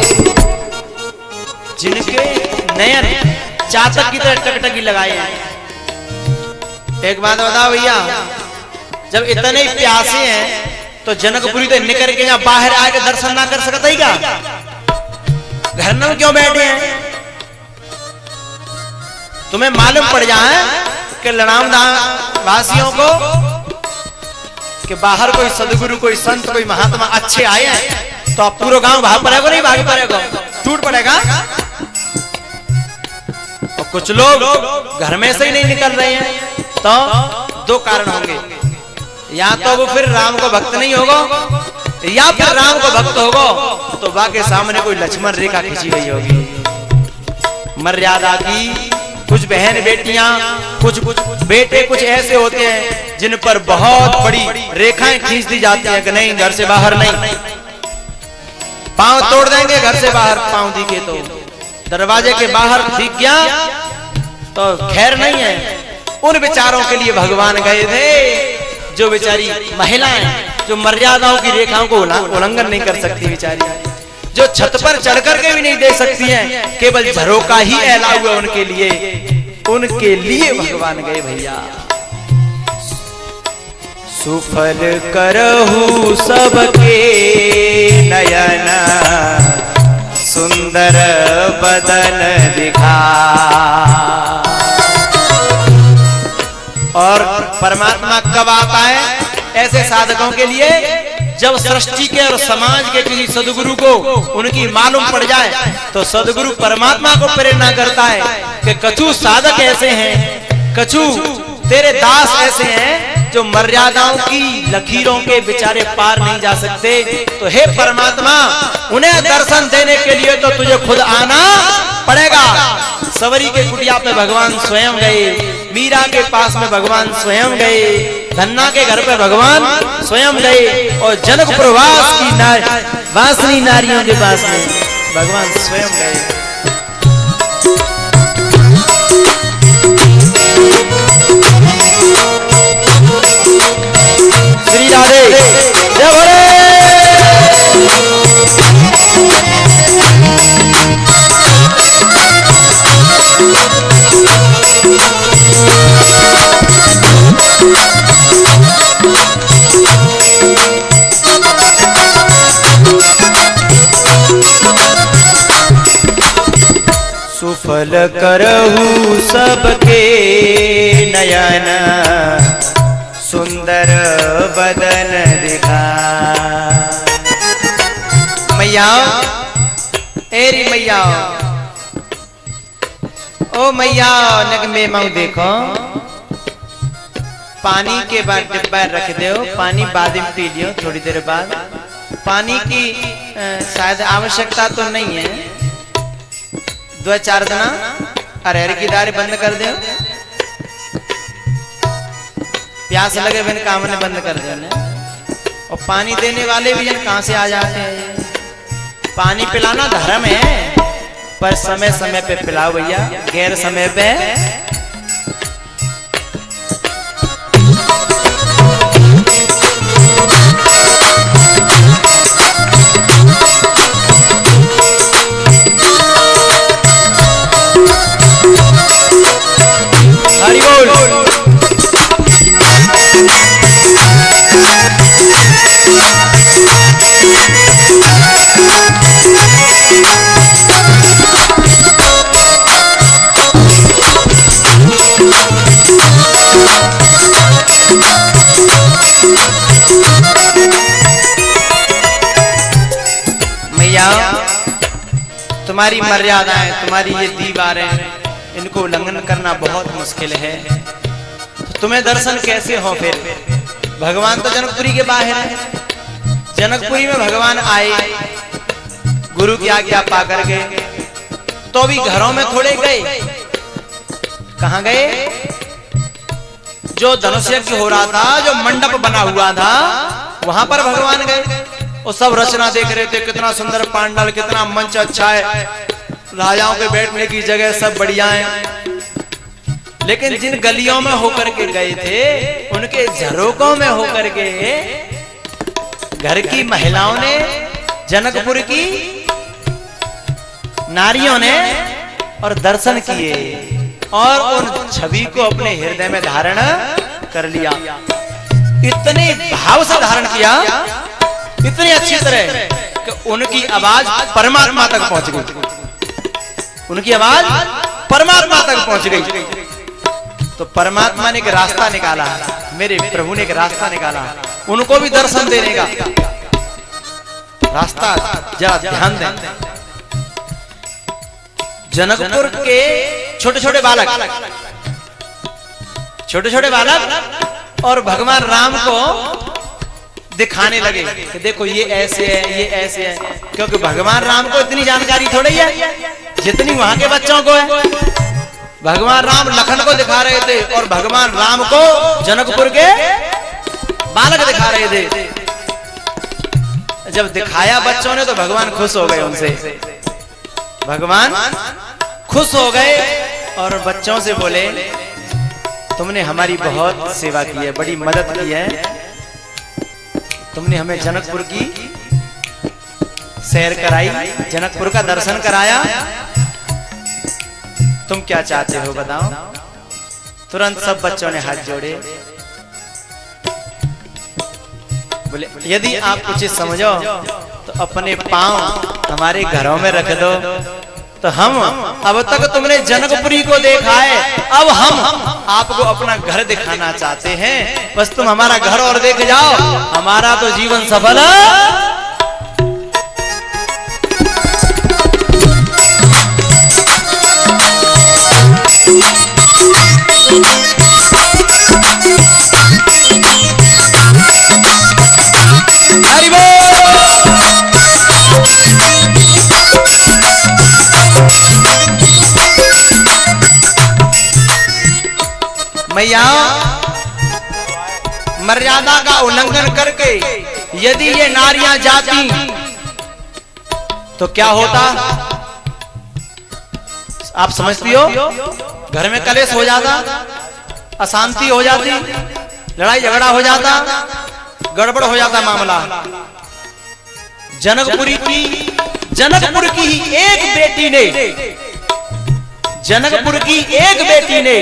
जिनके नयन चातक की तरह टकटकी लगाए हैं। एक बात बताओ भैया, जब इतने प्यासे हैं तो जनकपुरी तो निकल के यहाँ बाहर आके दर्शन ना कर सकता ही क्या? घर में क्यों बैठे हैं? तुम्हें मालूम पड़ जाए कि लड़ाम वासियों को कि बाहर कोई सदगुरु, कोई संत, कोई महात्मा अच्छे आए हैं, तो आप पूरा गांव भाग पड़ेगा, नहीं भाग पड़ेगा, टूट पड़ेगा। और कुछ लोग घर में से ही नहीं निकल रहे हैं, तो दो कारण होंगे, या तो वो फिर राम को भक्त नहीं होगा, या फिर राम को भक्त होगा तो बाकी सामने कोई लक्ष्मण रेखा खींची गई होगी। मर्यादा की कुछ बहन बेटियां, कुछ बेटे कुछ ऐसे होते हैं जिन पर बहुत बड़ी रेखाएं खींच दी जाती हैं कि नहीं घर से बाहर नहीं, पांव तोड़ देंगे घर से बाहर, पांव दिखे तो दरवाजे के बाहर दिख गया तो खैर नहीं है। उन विचारों के लिए भगवान गए थे, जो बेचारी महिलाएं जो मर्यादाओं की रेखाओं को उल्लंघन नहीं कर सकती, बेचारी जो छत पर चढ़ करके भी नहीं दे सकती हैं, केवल झरोका ही एला हुआ उनके लिए भगवान गए भैया। सुफल करहु सबके नयन, सुंदर बदन दिखा। और परमात्मा कब आता है ऐसे साधकों के लिए? जब सृष्टि के और समाज के किसी सदगुरु को उनकी मालूम पड़ जाए, तो सदगुरु परमात्मा को प्रेरणा करता है कि कछु साधक ऐसे हैं, कछु तेरे दास ऐसे हैं जो मर्यादाओं की लकीरों के बेचारे पार नहीं जा सकते, तो हे परमात्मा उन्हें दर्शन देने के लिए तो तुझे खुद आना पड़ेगा। सवरी के कुटिया पे भगवान स्वयं गए, मीरा के पास में भगवान स्वयं गए, धन्ना के घर पे भगवान स्वयं गए, और जनक प्रवास की वासनी नारियों के पास में भगवान स्वयं गए। श्री राधे जय बोले। सुफल करहु सबके नयन, सुंदर बदन दिखा। मैया एरी मैया, ओ मैया नग में माऊ देखो, पानी के बाद डिब्बा रख दो, पानी बाद में पी लियो थोड़ी देर बाद। पानी की शायद आवश्यकता तो नहीं है, 2-4 दिना अरहर की दाल बंद कर दो, प्यास लगे बिन काम ने बंद कर दो। और पानी देने वाले भी जन कहां से आ जाते हैं। पानी पिलाना धर्म है, पर समय समय पे पिलाओ भैया, गैर समय पे हरि बोल। मैया तुम्हारी मर्यादाएं, तुम्हारी ये दीवारें, इनको उल्लंघन करना बहुत मुश्किल है। तो तुम्हें दर्शन कैसे हो फिर? भगवान तो जनकपुरी के बाहर है। जनकपुरी में भगवान आए, गुरु की आज्ञा पा कर गए, तो भी घरों में थोड़े गए। कहां गए? जो धनुष यज्ञ हो रहा था, जो मंडप बना हुआ था, वहां पर भगवान गए। वो सब रचना देख रहे थे, कितना सुंदर पांडाल, कितना मंच अच्छा है, राजाओं के बैठने की जगह सब बढ़िया है। लेकिन जिन गलियों में होकर के गए थे, उनके झरोकों में होकर के घर की महिलाओं ने, जनकपुर की नारियों ने और दर्शन किए और उन छवि को अपने हृदय में धारण कर लिया। इतने भाव से धारण किया, इतनी अच्छी तरह कि उनकी आवाज परमात्मा तक पहुंच गई। उनकी आवाज परमात्मा तक पहुंच गई। तो परमात्मा ने एक रास्ता निकाला, मेरे प्रभु ने एक रास्ता निकाला उनको भी दर्शन देने का रास्ता। जरा ध्यान दें, जनकपुर के छोटे छोटे बालक और भगवान राम को दिखाने लगे कि देखो ये ऐसे है, ये ऐसे है, क्योंकि भगवान राम को इतनी जानकारी थोड़ी है जितनी वहां के बच्चों को है। भगवान राम लखन को दिखा रहे थे और भगवान राम को जनकपुर के बालक दिखा रहे थे। जब दिखाया बच्चों ने तो भगवान खुश हो गए उनसे। भगवान खुश हो गए और बच्चों से बोले, तुमने हमारी बहुत सेवा की है, बड़ी मदद की है, तुमने हमें जनकपुर की सैर कराई, जनकपुर का दर्शन कराया, तुम क्या चाहते हो बताओ। तुरंत सब बच्चों ने हाथ जोड़े, बोले यदि आप कुछ समझो तो अपने पांव हमारे घरों में रख दो। तो हम अब तक तुमने जनकपुरी को देखा है, अब हम आपको अपना घर दिखाना चाहते हैं, बस तुम हमारा घर और देख जाओ, हमारा तो जीवन सफल है। हरि बोल। मैया मर्यादा का उल्लंघन करके यदि ये नारियां जाती तो क्या होता आप समझती हो? घर में कलेश हो जाता, अशांति हो जाती, लड़ाई झगड़ा हो जाता, गड़बड़ हो जाता मामला। जनकपुर की ही एक बेटी ने, जनकपुर की एक बेटी ने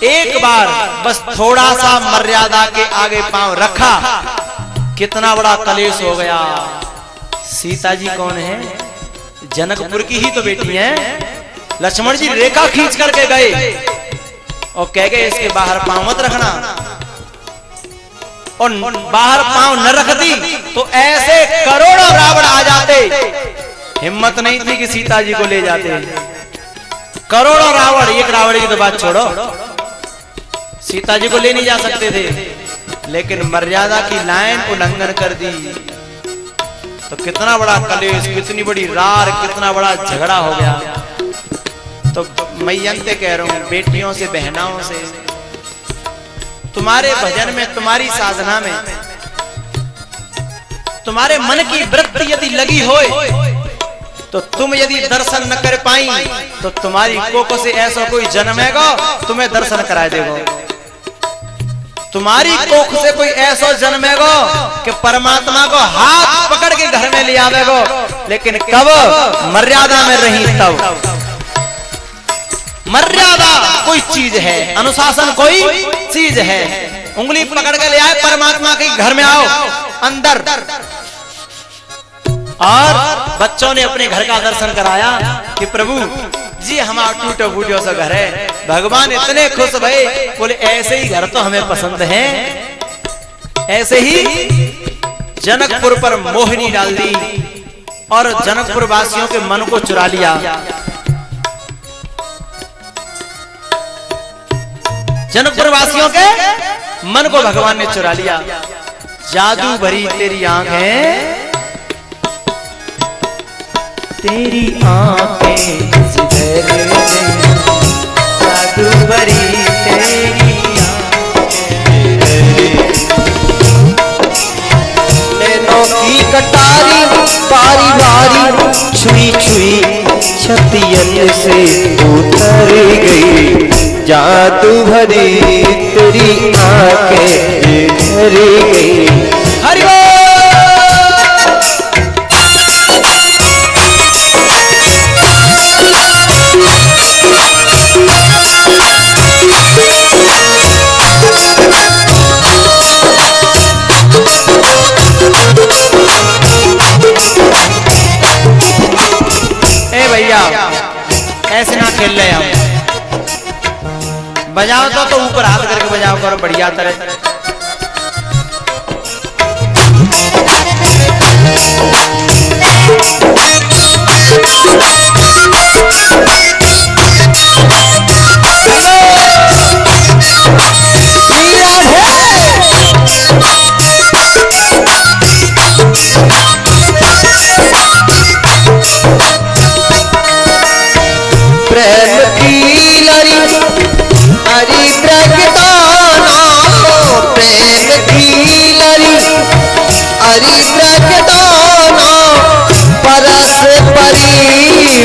एक बार बस थोड़ा सा मर्यादा के आगे पांव रखा, कितना बड़ा कलेश हो गया। सीता जी कौन है? जनकपुर की ही तो बेटी है। लक्ष्मण जी रेखा खींच करके गए और कह गए इसके बाहर पांव मत रखना, और बाहर पांव न रखती तो ऐसे करोड़ों रावण आ जाते। हिम्मत नहीं थी कि सीता जी को ले जाते। करोड़ों रावण, एक रावण की तो बात छोड़ो, सीता जी को ले नहीं जा सकते थे, लेकिन मर्यादा की लाइन उल्लंघन कर दी तो कितना बड़ा कलेश, कितनी बड़ी रार, कितना बड़ा झगड़ा हो गया। तो मैं अंत कह रहा हूं बेटियों से, बहनाओं से, तुम्हारे भजन में, तुम्हारी साधना में, तुम्हारे मन की वृत्ति यदि लगी होए तो तुम यदि दर्शन न कर पाई तो तुम्हारी कोख से ऐसा कोई जन्मेगा तुम्हें दर्शन करा देगा। तुम्हारी कोख से कोई ऐसा जन्मेगा कि परमात्मा को हाथ पकड़ के घर में ले आवेगा, लेकिन कब? मर्यादा में रही तब। मर्यादा कोई चीज है, अनुशासन कोई चीज है। उंगली पकड़ के ले आए परमात्मा के घर में, आओ अंदर। और बच्चों ने अपने घर का दर्शन कराया कि प्रभु जी हमारा टूटो फूटो सा घर है। भगवान इतने खुश भये, बोले ऐसे ही घर तो हमें पसंद है। ऐसे ही जनकपुर पर मोहिनी डाल दी और जनकपुर वासियों के मन को चुरा लिया। जनकपुर वासियों के मन को भगवान ने चुरा लिया। जादू भरी तेरी आंखें, तेरी आंखें जादू भरी तेरी नैनों की कटारी बारी बारी छुई छुई छतियन से उतर गई। जादू भरी तेरी आंखें झर गई। हरि भैया ऐसे ना खेल रहे हम। बजाओ तो ऊपर हाथ करके बजाओ करो बढ़िया तरह।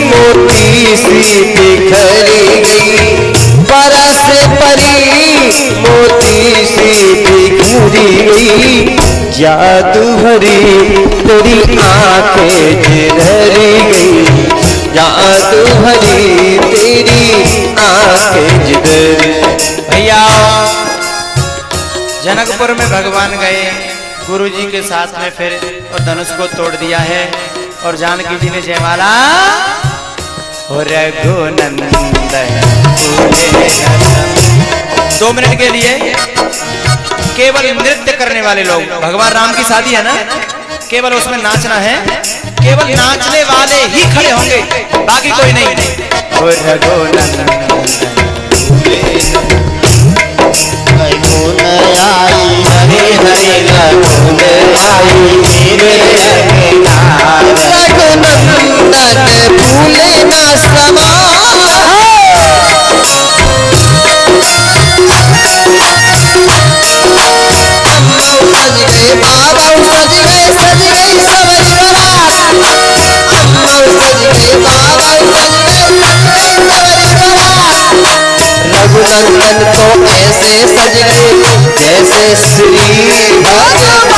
मोती सी बिखरी गई, परस परी मोती सी बिखरी गई। जादू भरी तेरी आंखें झरी गई। जादू भरी तेरी आंखें झरी। भैया जनकपुर में भगवान गए गुरुजी के साथ में, फिर और धनुष को तोड़ दिया है और जानकी जी ने जयमाला रघुनंदन 2 मिनट के लिए केवल नृत्य करने वाले लोग, भगवान राम की शादी है ना, केवल उसमें नाचना है, केवल नाचने वाले ही खड़े होंगे, बाकी कोई नहीं। रघुनंदन हरे हरे रघुनंदन भूले ना समा। सज गए बाबा सज गए, सज गई सवरी बरात। सज गए बाबा सज गए, सज गई सवरी बरात। रघुनंदन तो ऐसे सज गए जैसे श्री भगवान।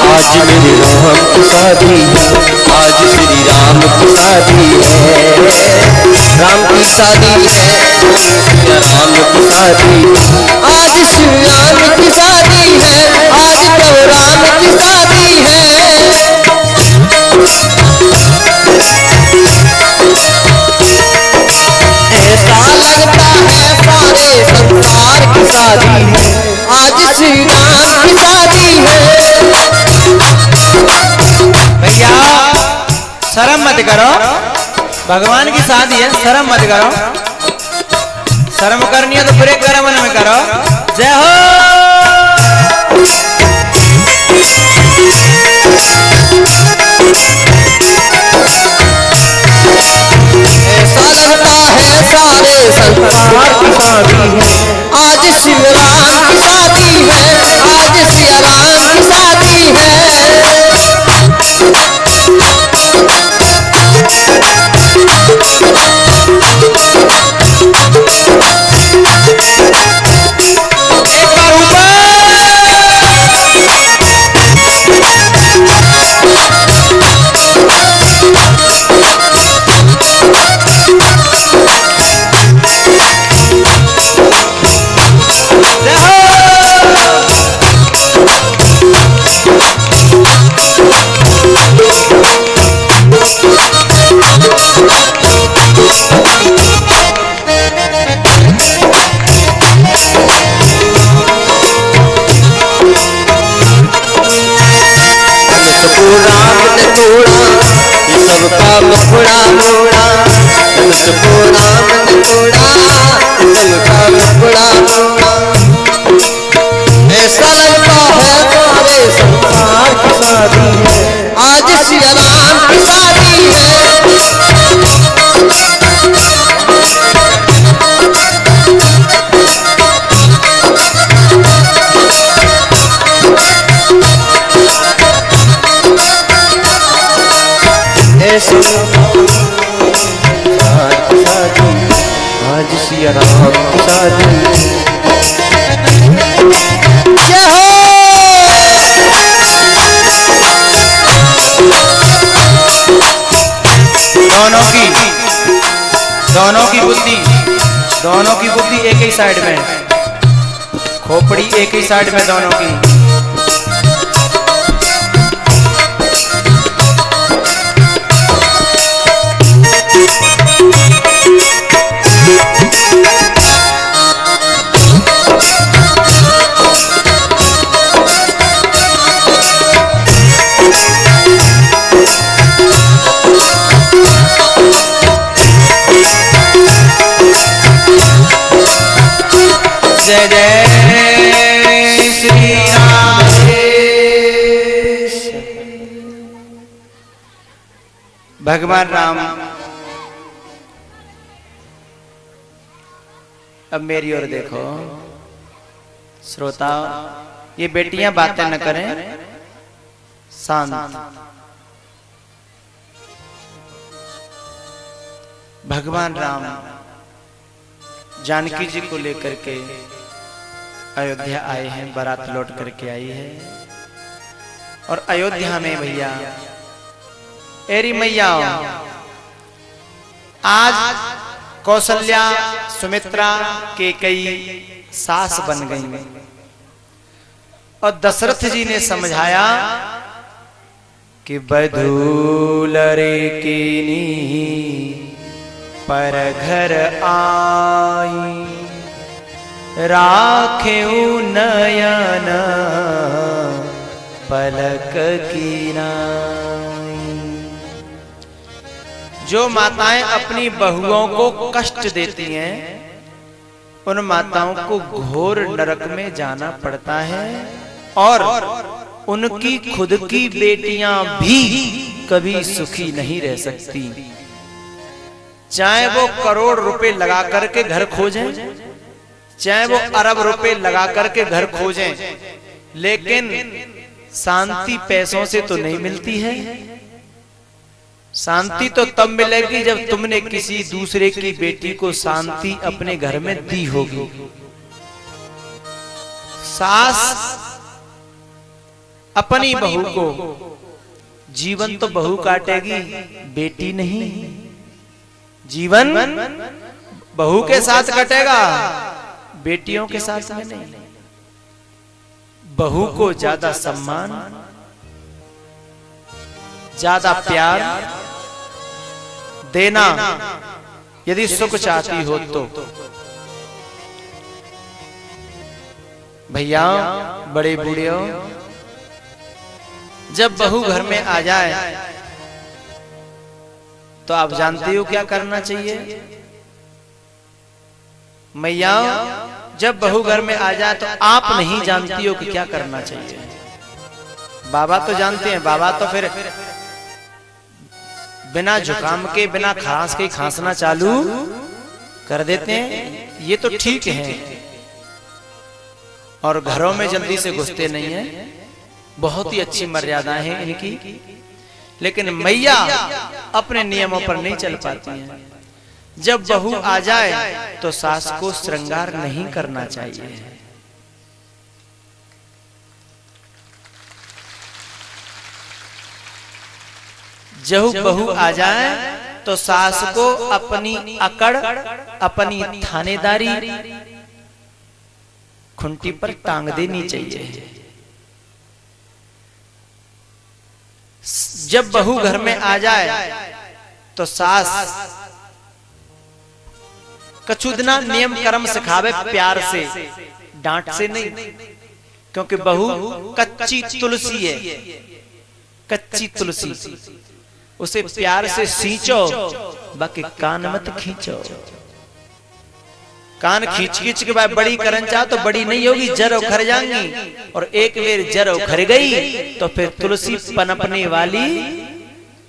आज मेरे राम की शादी, आज श्री राम की शादी है। राम की शादी है, राम की शादी। आज श्री राम की शादी है, आज प्रभु राम की शादी है। ऐसे शादी है, आज श्री राम की शादी है। भैया शर्म मत करो, भगवान की शादी है, शर्म मत करो। शर्म करनी है तो पूरे कर्म में करो। जय हो। ऐसा लगता है सारे संसार की शादी है, आज शिव राम की शादी है, आज सिया राम की शादी है। एक बार ऊपर। सबका मुखड़ा मोड़ा, सबको राम ने तोड़ा, सबका मुखड़ा मोड़ा। ऐसा लगता है सारे संसार की शादी है, आज सिया राम की शादी है। आज सिया राम की शादी। जय हो। दोनों की बुद्धि एक ही साइड में, खोपड़ी एक ही साइड में दोनों की। जय जय श्री राम। भगवान राम अब मेरी ओर देखो श्रोता, ये बेटियां बातें न करें, शांत। भगवान राम जानकी जी को लेकर के अयोध्या आए हैं, बारात लौट करके आई है। और अयोध्या में भैया एरी मैया आज कौशल्या, सुमित्रा के कई सास बन गई और दशरथ जी ने समझाया कि बधूलरे कीनी पर घर आई, राखेऊ नयन पलक की नाई। जो माताएं अपनी बहुओं को कष्ट देती हैं, उन माताओं को घोर नरक में जाना पड़ता है और उनकी खुद की बेटियां भी कभी सुखी नहीं रह सकती। चाहे वो करोड़ रुपए लगा करके घर खोजें, चाहे वो अरब रुपए लगा करके घर खोजें, लेकिन शांति पैसों से तो नहीं मिलती है। शांति तो तब मिलेगी जब तुमने किसी दूसरे की बेटी को शांति अपने घर में दी होगी। सास अपनी बहू को, जीवन तो बहू काटेगी, बेटी नहीं। जीवन बहू के साथ कटेगा, बेटियों के साथ में नहीं। बहू को ज्यादा सम्मान, ज्यादा प्यार देना यदि सुख चाहती हो तो। भैया बड़े बूढ़े, जब बहू घर में आ जाए तो आप जानते हो क्या करना चाहिए? मैया जब बहू घर में आ जाए तो आप नहीं जानती हो कि क्या करना चाहिए। बाबा तो जानते हैं, बाबा तो फिर बिना जुकाम के बिना खांस के खांसना चालू कर देते हैं, ये तो ठीक है, और घरों में जल्दी से घुसते नहीं हैं, बहुत ही अच्छी मर्यादाएं हैं इनकी। लेकिन मैया अपने नियमों पर नहीं चल पाती हैं। जब बहू आ जाए तो सास को श्रृंगार नहीं करना चाहिए। जब बहू आ जाए तो सास को अपनी अकड़, अपनी थानेदारी खुंटी पर टांग देनी चाहिए। जब बहू घर में आ जाए तो सास कछुदना नियम कर्म सिखावे, प्यार से, डांट से नहीं, क्योंकि बहू कच्ची तुलसी है, कच्ची तुलसी, उसे प्यार से सींचो, बाकी कान मत खींचो। कान खींच खींच के बाद बड़ी करन चाह तो बड़ी नहीं होगी, जड़ उखड़ जाएंगी, और एक बार जड़ उखड़ गई तो फिर तुलसी पनपने वाली,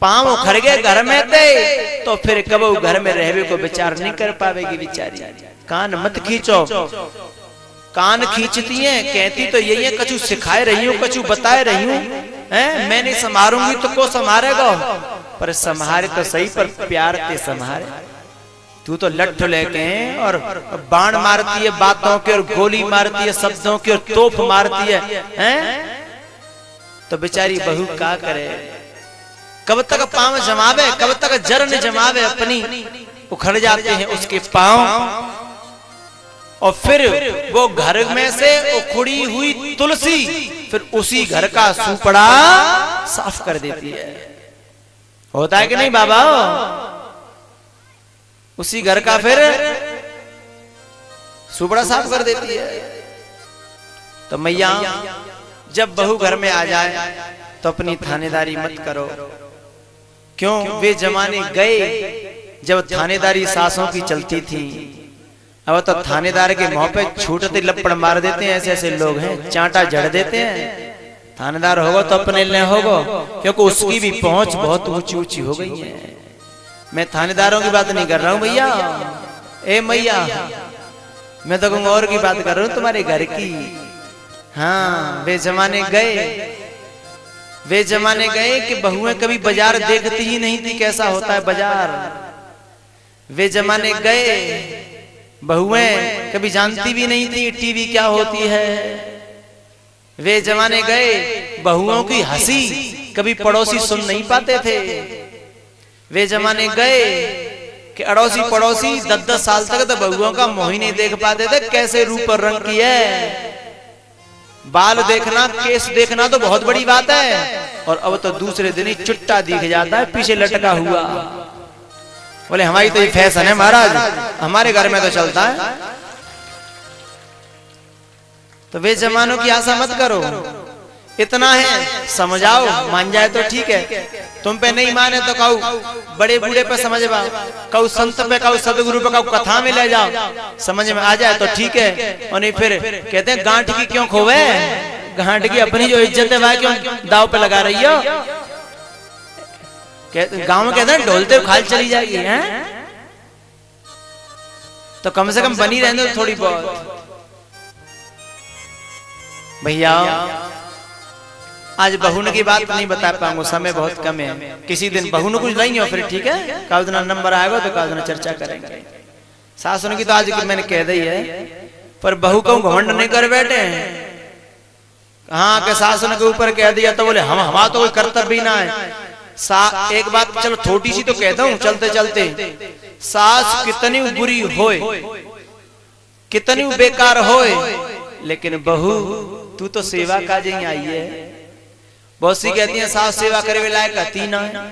पांव उखड़ गए घर में थे तो फिर कबो घर में रहवे को विचार नहीं कर पावेगी बेचारी। कान मत खींचो। कान खींचती हैं, कहती तो यही है, कछु सिखाए रही हूँ, कछु बताए रही हूँ, मैं नहीं संभारूंगी तो को संभारेगा, पर संभारे तो सही, पर प्यार ते संभारे। तू तो लट्ठ लेके हैं और बाण मारती है बातों के, और गोली मारती है शब्दों की, और तोप मारती है, तो बेचारी बहू क्या करे? कब तक पांव जमावे, कब तक जड़ न जमावे अपनी, उखड़ जाते हैं उसके पांव, और फिर वो घर में से उखड़ी हुई तुलसी फिर उसी घर का सुपड़ा साफ कर देती है। होता है कि नहीं बाबा? उसी घर का फिर सुपड़ा साफ कर देती है। तो मैया जब बहू घर में आ जाए तो अपनी थानेदारी मत करो। क्यों? वे जमाने गए जब थानेदारी सासों की चलती थी। अब तो थानेदार के मुंह पे छूटते लपड़ मार देते हैं, ऐसे ऐसे लोग हैं, चांटा जड़ देते हैं। थानेदार होगा तो अपने लिए होगा, क्योंकि उसकी भी पहुंच बहुत ऊंची ऊंची हो गई है। मैं थानेदारों की बात नहीं कर रहा हूं भैया, ए मैया, मैं तो कहूंगा और की बात कर रहा हूं, तुम्हारे घर की। हाँ, वे जमाने गए कि बहुएं कभी बाजार देखती ही नहीं थी कैसा होता है बाजार। वे जमाने गए, बहुएं कभी जानती भी नहीं थी टीवी क्या होती है। वे जमाने गए, बहुओं की हंसी कभी पड़ोसी सुन नहीं पाते थे। वे जमाने गए कि अड़ोसी पड़ोसी 10-10 साल तक तो बहुओं का मुंह ही नहीं देख पाते थे, कैसे रूप और रंग की है। बाल देखना, केस देखना तो बहुत बड़ी बात है, और अब तो दूसरे दिन ही चुट्टा दिख जाता है पीछे लटका हुआ। बोले हमारी तो ये फैशन है महाराज, हमारे घर में तो चलता है। तो वे जमानों की आशा मत करो, इतना है समझाओ, मान जाए तो ठीक है, तुम पे नहीं माने तो कहू बड़े बूढ़े पे समझ पाओ, कहू संत पे, कहू सदगुरु पे, कहू कथा में ले जाओ, समझ में आ जाए तो ठीक है। और नहीं फिर कहते हैं गांठ की क्यों खोवे, गांठ की अपनी जो इज्जत है वह क्यों दाव पे लगा रही हो। गांव में कहते हैं ढोलते खाल चली जाएगी, हैं? तो कम से कम बनी रहने दो थोड़ी बहुत। भैया आज बहू की बात नहीं बता पाऊंगा, समय बहुत कम है। किसी दिन बहू कुछ नहीं हो फिर ठीक है, काल दिन नंबर आएगा तो काल दिन चर्चा करेंगे। सासुन की तो आज की मैंने कह दी है, पर बहू को घमंड नहीं कर बैठे हैं। हाँ के सासुन के ऊपर कह दिया तो बोले हमारा तो कोई कर्तव्य ना है। एक बात चलो छोटी सी तो कहता हूं चलते चलते, सास कितनी बुरी होए, कितनी बेकार होए, लेकिन बहू तू तो सेवा काज ही आई है। बहुत सी कहती है सास सेवा करवे लायक आती ना है।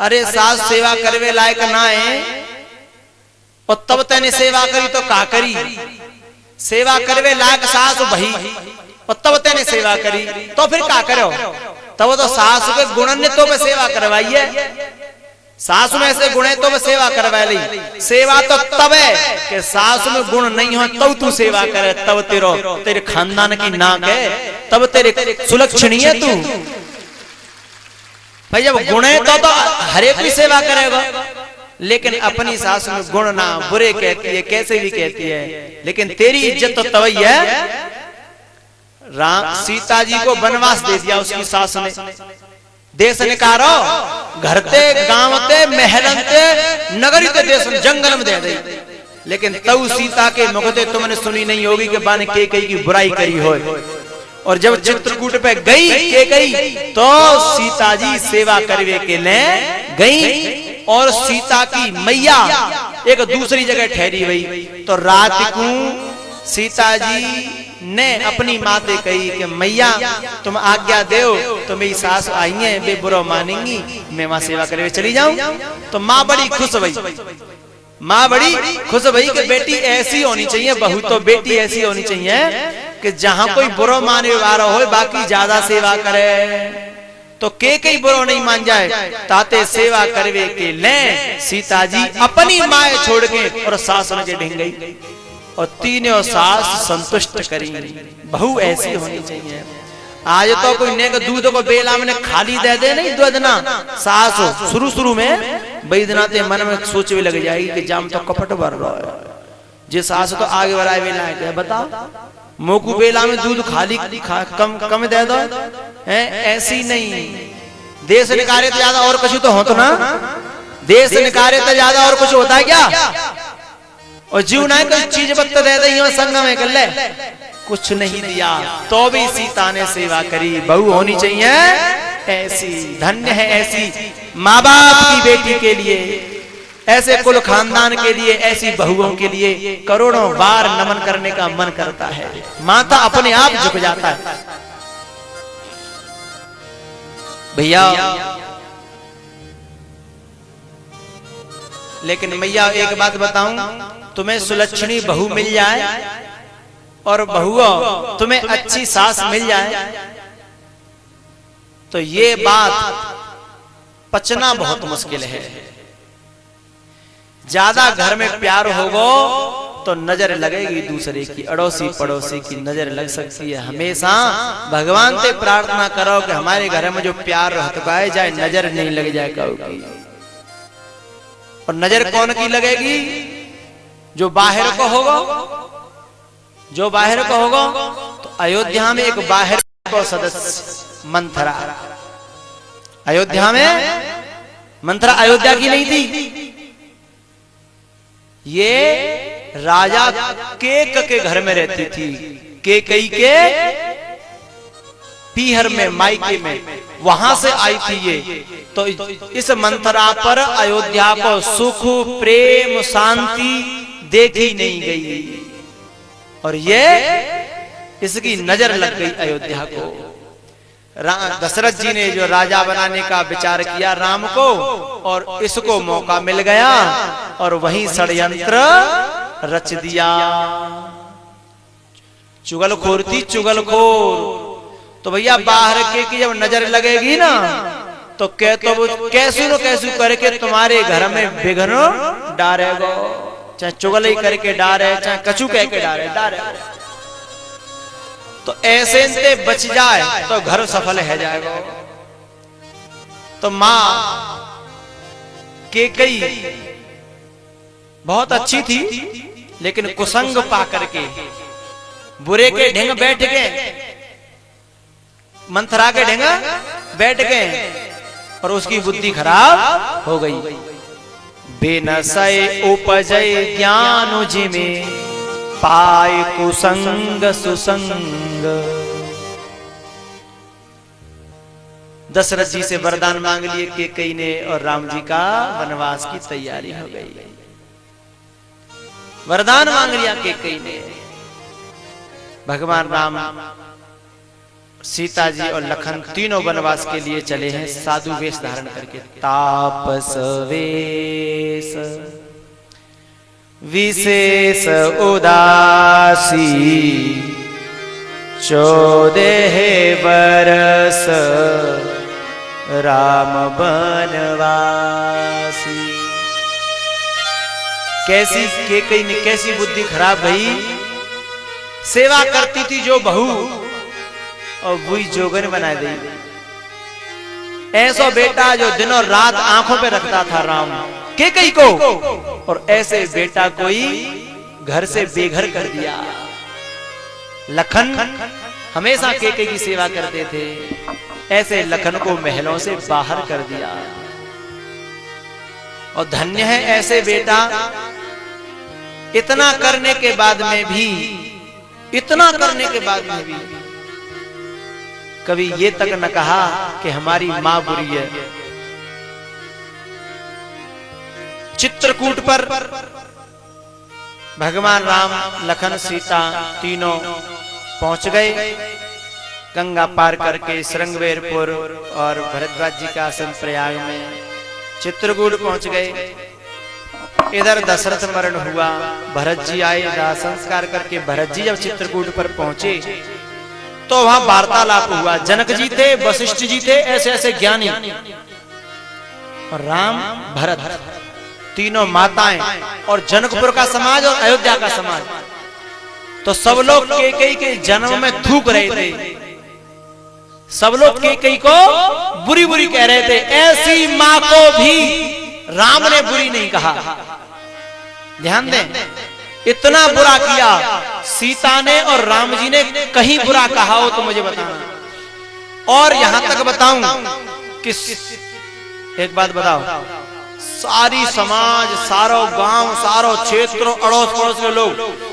अरे सास सेवा करवे लायक ना है, और तब तने सेवा करी तो का करी। सेवा करवे लाग सास भई और तब तेने सेवा करी तो फिर क्या करो? तब तो सास के गुणन ने तो मैं सेवा करवाई है, सास में ऐसे गुण है तो मैं सेवा करवा ली। सेवा तो तब है कि सास में गुण नहीं हो तब तू सेवा करे, तब तेरे खानदान की नाक है, तब तेरे सुलक्षणी है तू। भाई जब गुण है तो हर एक की सेवा करेगा, लेकिन अपनी सास में गुण ना बुरे कहती है, कैसे भी कहती है, लेकिन तेरी इज्जत तो तभी है। राम सीता जी को वनवास दे दिया उसकी सास ने, देश निकारो, घर ते गांव ते महलन ते नगरी ते देश जंगल में दे दे, लेकिन तब सीता के मुखते तुमने सुनी नहीं होगी कि बाने कैकेयी की बुराई करी हो। और जब चित्रकूट पे गई कैकेयी तो सीता जी सेवा करवे के लिए गई, और सीता की मैया एक दूसरी जगह ठहरी हुई। तो रात को सीता जी ने अपनी माँ से कही कि मैया तुम आज्ञा दो, तो मेरी सास आई है, वे बुरा मानेंगी, मैं वहां सेवा करे चली जाऊं। तो माँ बड़ी खुश हुई, माँ बड़ी खुश हुई कि बेटी ऐसी होनी चाहिए, बहू तो बेटी ऐसी होनी चाहिए कि जहां कोई बुरा माने वाला हो बाकी ज्यादा सेवा करे, तो के बुरा नहीं मान जाए, ताते सेवा करवे के ले सीता जी अपनी माए छोड़ के और सास के ढिंग गई, और तीनों सास संतुष्ट करी। बहू ऐसी होनी चाहिए। आज तो कोई नेक दूध को बेला में खाली दे दे नहीं दूधना, सास हो शुरू में बैदना ते मन में सोचने लग जाएगी कि जाम तो कपट भर रहा है, जे सास तो आगे बढ़ाए बेला है, बताओ मोकू बेला में दूध खाली कम दे दो है, ऐसी नहीं। देश निकारे तो ज्यादा और कुछ तो हो तो ना, देश निकारे तो ज्यादा और कुछ होता है क्या? और जीव ना कोई चीज बत्त दे दी संग में कर ले, कुछ नहीं दिया तो भी सीता ने सेवा करी। बहू होनी चाहिए ऐसी, धन्य है ऐसी माँ बाप की बेटी के लिए, ऐसे कुल खानदान के लिए, ऐसी बहुओं के लिए करोड़ों बार नमन करने का मन करता है। माता अपने आप झुक जाता है। भैया लेकिन मैया एक बात बताऊं, तुम्हें सुलक्षणी बहू मिल जाए और बहुओं तुम्हें अच्छी सास मिल जाए तो ये बात पचना बहुत मुश्किल है। ज्यादा घर में प्यार होगा तो नजर लगेगी दूसरे की, अड़ोसी पड़ोसी की नजर लग सकती है। हमेशा भगवान से प्रार्थना करो कि हमारे घर में जो प्यार रहता जाए नजर नहीं लग जाए कहोगी। और नजर कौन की लगेगी? जो बाहर को होगा, जो बाहर को होगा। तो अयोध्या में एक बाहर को सदस्य मंथरा, अयोध्या में मंथरा अयोध्या की नहीं थी, ये राजा केक के घर में रहती थी, कैकेयी के पीहर में मायके में, वहां से आई थी ये। तो इस मंथरा पर अयोध्या को सुख प्रेम शांति देखी नहीं गई और ये इसकी नजर लग गई अयोध्या को। दशरथ जी ने जो राजा बनाने का विचार किया राम को, और इसको मौका मिल गया और वही षड्यंत्र रच दिया। चुगलखोर थी चुगलखोर। तो भैया बाहर के की जब नजर लगेगी ना तो कैसू न कैसू करके तुम्हारे घर में विघ्न डारेगो, चाहे चुगली करके डारे चाहे कछु कह के डारे। तो ऐसे से बच जाए तो घर सफल है जाएगा। तो माँ कैकेयी बहुत अच्छी थी, लेकिन कुसंग पा करके बुरे के ढेंग बैठ गए, मंथरा के ढेंग बैठ गए और उसकी बुद्धि खराब हो गई। बेनसय उपजय ज्ञान जिमे पाए कुसंग सुसंग। दशरथ जी से वरदान मांग लिए कैकेयी ने और राम जी का वनवास की तैयारी हो गई। वरदान मांग लिया कैकेयी ने। भगवान राम सीता जी और लखन तीनों वनवास के लिए चले हैं साधु वेश धारण करके, तापस वेश। विशेष उदासी 14 बरस राम बनवासी। कैसी केकई ने कैसी बुद्धि खराब भई, सेवा करती थी जो बहू और वही जोगन बना दी। ऐसा बेटा जो दिन और रात आंखों पे रखता था राम केकई को, और ऐसे बेटा कोई घर से बेघर कर दिया। लखन हमेशा केकई की सेवा करते थे, ऐसे लखन को महलों से बाहर कर दिया। और धन्य है ऐसे बेटा, इतना करने के बाद में भी, इतना करने के बाद में भी कभी ये तक न कहा कि हमारी मां बुरी है। चित्रकूट पर भगवान राम, लखन, सीता तीनों पहुंच गए। गंगा पार करके श्रृंगवेरपुर और भरद्वाज जी का आश्रम प्रयाग में चित्रकूट पहुंच गए। इधर दशरथ मरण हुआ, भरत जी आए, दाह संस्कार करके भरत जी जब चित्रकूट पर पहुंचे तो वहां वार्तालाप हुआ। जनक जी थे, वशिष्ठ जी थे, ऐसे ऐसे ज्ञानी, और राम, भरत, तीनों माताएं और जनकपुर का समाज और अयोध्या का समाज। तो सब लोग केकई के जन्म में थूक रहे थे, सब लोग केकई को बुरी बुरी कह रहे थे। ऐसी मां को भी राम ने बुरी नहीं कहा। ध्यान दें, इतना बुरा किया सीता ने और राम जी ने, कहीं बुरा कहा हो तो मुझे बताना। और यहां तक बताऊं कि एक बात बताओ, सारी समाज, सारो गांव, सारो क्षेत्र, अड़ोस पड़ोस के लोग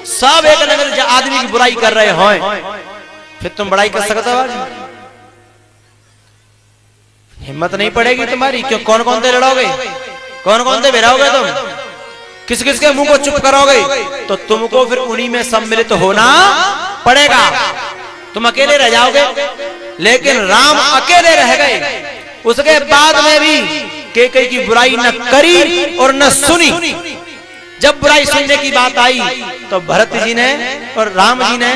सब एक नगर आदमी की बुराई कर रहे हो, फिर तुम बुराई कर सकते हो? हिम्मत नहीं पड़ेगी तुम्हारी? क्यों? कौन कौन से लड़ोगे, कौन कौन से भिड़ाओगे तुम, किस किस के मुंह को चुप करोगे? तो तुमको फिर उन्हीं में सम्मिलित होना पड़ेगा, तुम अकेले रह जाओगे। लेकिन राम अकेले रह गए, उसके बाद में भी केकई की बुराई न करी और न सुनी। जब बुराई सुनने की बात आई तो भरत जी ने और राम जी ने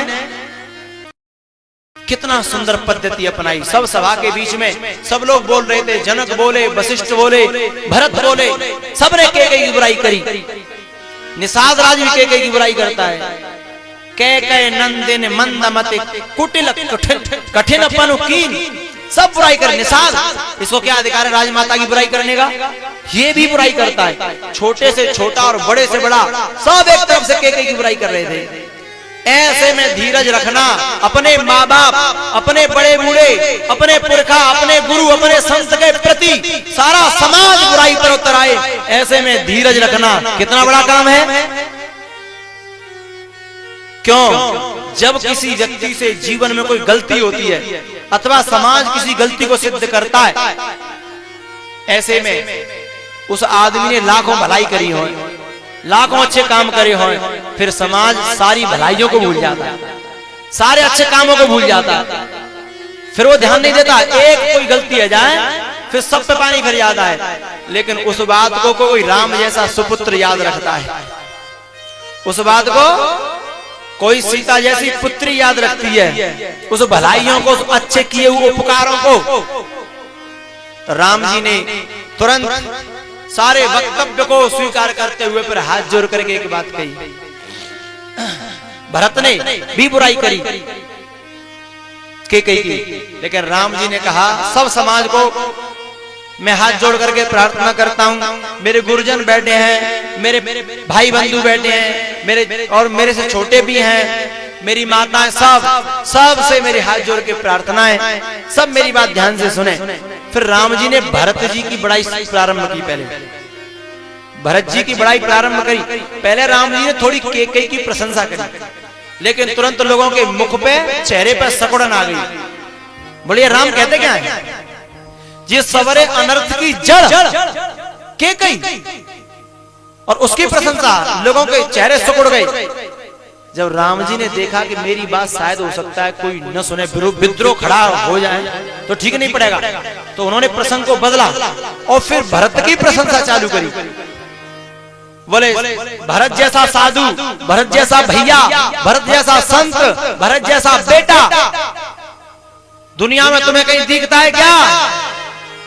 कितना सुंदर पद्धति अपनाई। सब सभा के बीच में सब लोग बोल रहे थे, जनक बोले, वशिष्ठ बोले, भरत बोले, सबने केकई की बुराई करी। निषाद राज भी केकई की बुराई करता है। केकई नंदिन मंदमति कुटिल कठिन पनुकीन, सब बुराई कर। निषाद, इसको क्या अधिकार है राजमाता की बुराई करने का? ये भी बुराई करता है। छोटे से छोटा और बड़े से बड़ा सब एक तरफ से केकई की बुराई कर रहे थे। ऐसे में धीरज रखना, अपने माँ बाप, अपने बड़े बूढ़े, अपने पुरखा, अपने गुरु, अपने संत के प्रति सारा समाज बुराई पर उतर आए, ऐसे में धीरज रखना कितना बड़ा काम है। क्यों? जब किसी व्यक्ति से जीवन में कोई गलती होती है अथवा समाज किसी गलती को सिद्ध करता है, ऐसे में उस आदमी ने लाखों भलाई करी हो, लाखों अच्छे काम करे हो, फिर समाज सारी भलाइयों को भूल जाता है, सारे अच्छे कामों को भूल जाता है, फिर वो ध्यान नहीं देता। एक कोई गलती आ जाए फिर सब पे पानी फिर याद आए। लेकिन उस बात को कोई राम जैसा सुपुत्र याद रखता है, उस बात को कोई सीता जैसी पुत्री याद रखती है, उस भलाइयों को, उस अच्छे किए हुए उपकारों को। तो राम जी ने तुरंत सारे वक्तव्य को स्वीकार करते हुए फिर हाथ जोड़ करके एक बात कही। भरत ने भी बुराई करी केकई की, लेकिन राम जी ने कहा सब समाज को मैं हाथ जोड़ करके प्रार्थना करता हूँ, मेरे गुरुजन बैठे हैं, मेरे भाई बंधु बैठे हैं, मेरे और मेरे से छोटे भी हैं, मेरी माताएं, सब से मेरे हाथ जोड़ के प्रार्थना है, सब मेरी बात ध्यान से सुने। फिर राम जी ने भरत जी की बड़ाई प्रारंभ की। पहले भरत जी की बड़ाई प्रारंभ करी। पहले राम जी ने थोड़ी केकई की प्रशंसा करी, लेकिन तुरंत लोगों के मुख पे, चेहरे पे सकुड़न आ गई। बोलिए राम कहते क्या है? ये सवरे अनर्थ की जड़ केकई, और उसकी प्रशंसा, लोगों के चेहरे सुकुड़ गए। जब राम जी ने देखा कि मेरी बात शायद हो सकता है कोई न सुने, विद्रोह खड़ा हो जाए तो ठीक नहीं पड़ेगा, तो उन्होंने प्रसंग को बदला और फिर भरत की प्रशंसा चालू करी। बोले भरत जैसा साधु, भरत जैसा भैया, भरत जैसा संत, भरत जैसा बेटा दुनिया में तुम्हें कहीं दिखता है क्या?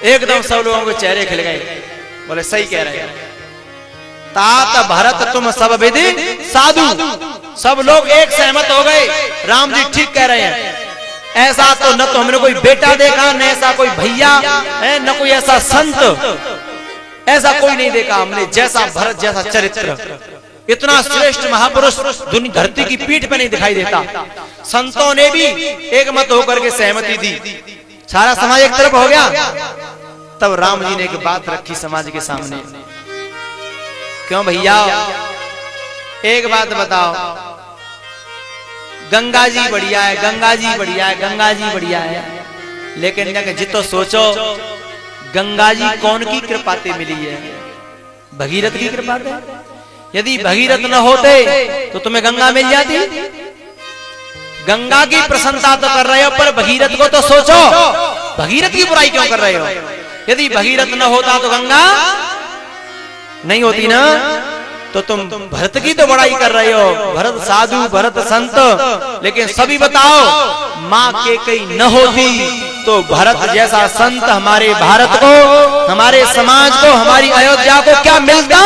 एकदम सब लोगों के चेहरे खिल गए। बोले सही कह रहे हैं, तात भरत तुम सब विधि साधु। सब लोग एक सहमत हो गए, राम जी ठीक कह रहे हैं। ऐसा तो न तो हमने कोई बेटा देखा, न ऐसा कोई भैया है, न कोई ऐसा संत, ऐसा कोई नहीं देखा हमने जैसा भरत जैसा चरित्र। इतना श्रेष्ठ महापुरुष दुनिया धरती की पीठ पे नहीं दिखाई देता। संतों ने भी एक मत होकर के सहमति दी, सारा समाज एक तरफ हो गया। तब राम जी ने एक बात रखी समाज के सामने, क्यों भैया एक बात बताओ, गंगा जी बढ़िया है, गंगा जी बढ़िया है, गंगा जी बढ़िया है, लेकिन जितो सोचो गंगा जी कौन की कृपा से मिली है? भगीरथ की कृपा से। यदि भगीरथ न होते तो तुम्हें गंगा मिल जाती। गंगा की प्रशंसा तो कर रहे हो, पर भगीरथ को तो सोचो, भगीरथ की बुराई क्यों कर रहे हो? यदि भगीरथ न होता तो गंगा नहीं होती ना, तो तुम भरत की तो बड़ाई कर रहे हो, भरत साधु, भरत संत, लेकिन सभी बताओ माँ केकई न होती तो भरत जैसा संत हमारे भारत को, हमारे समाज को, हमारी अयोध्या को क्या मिलता?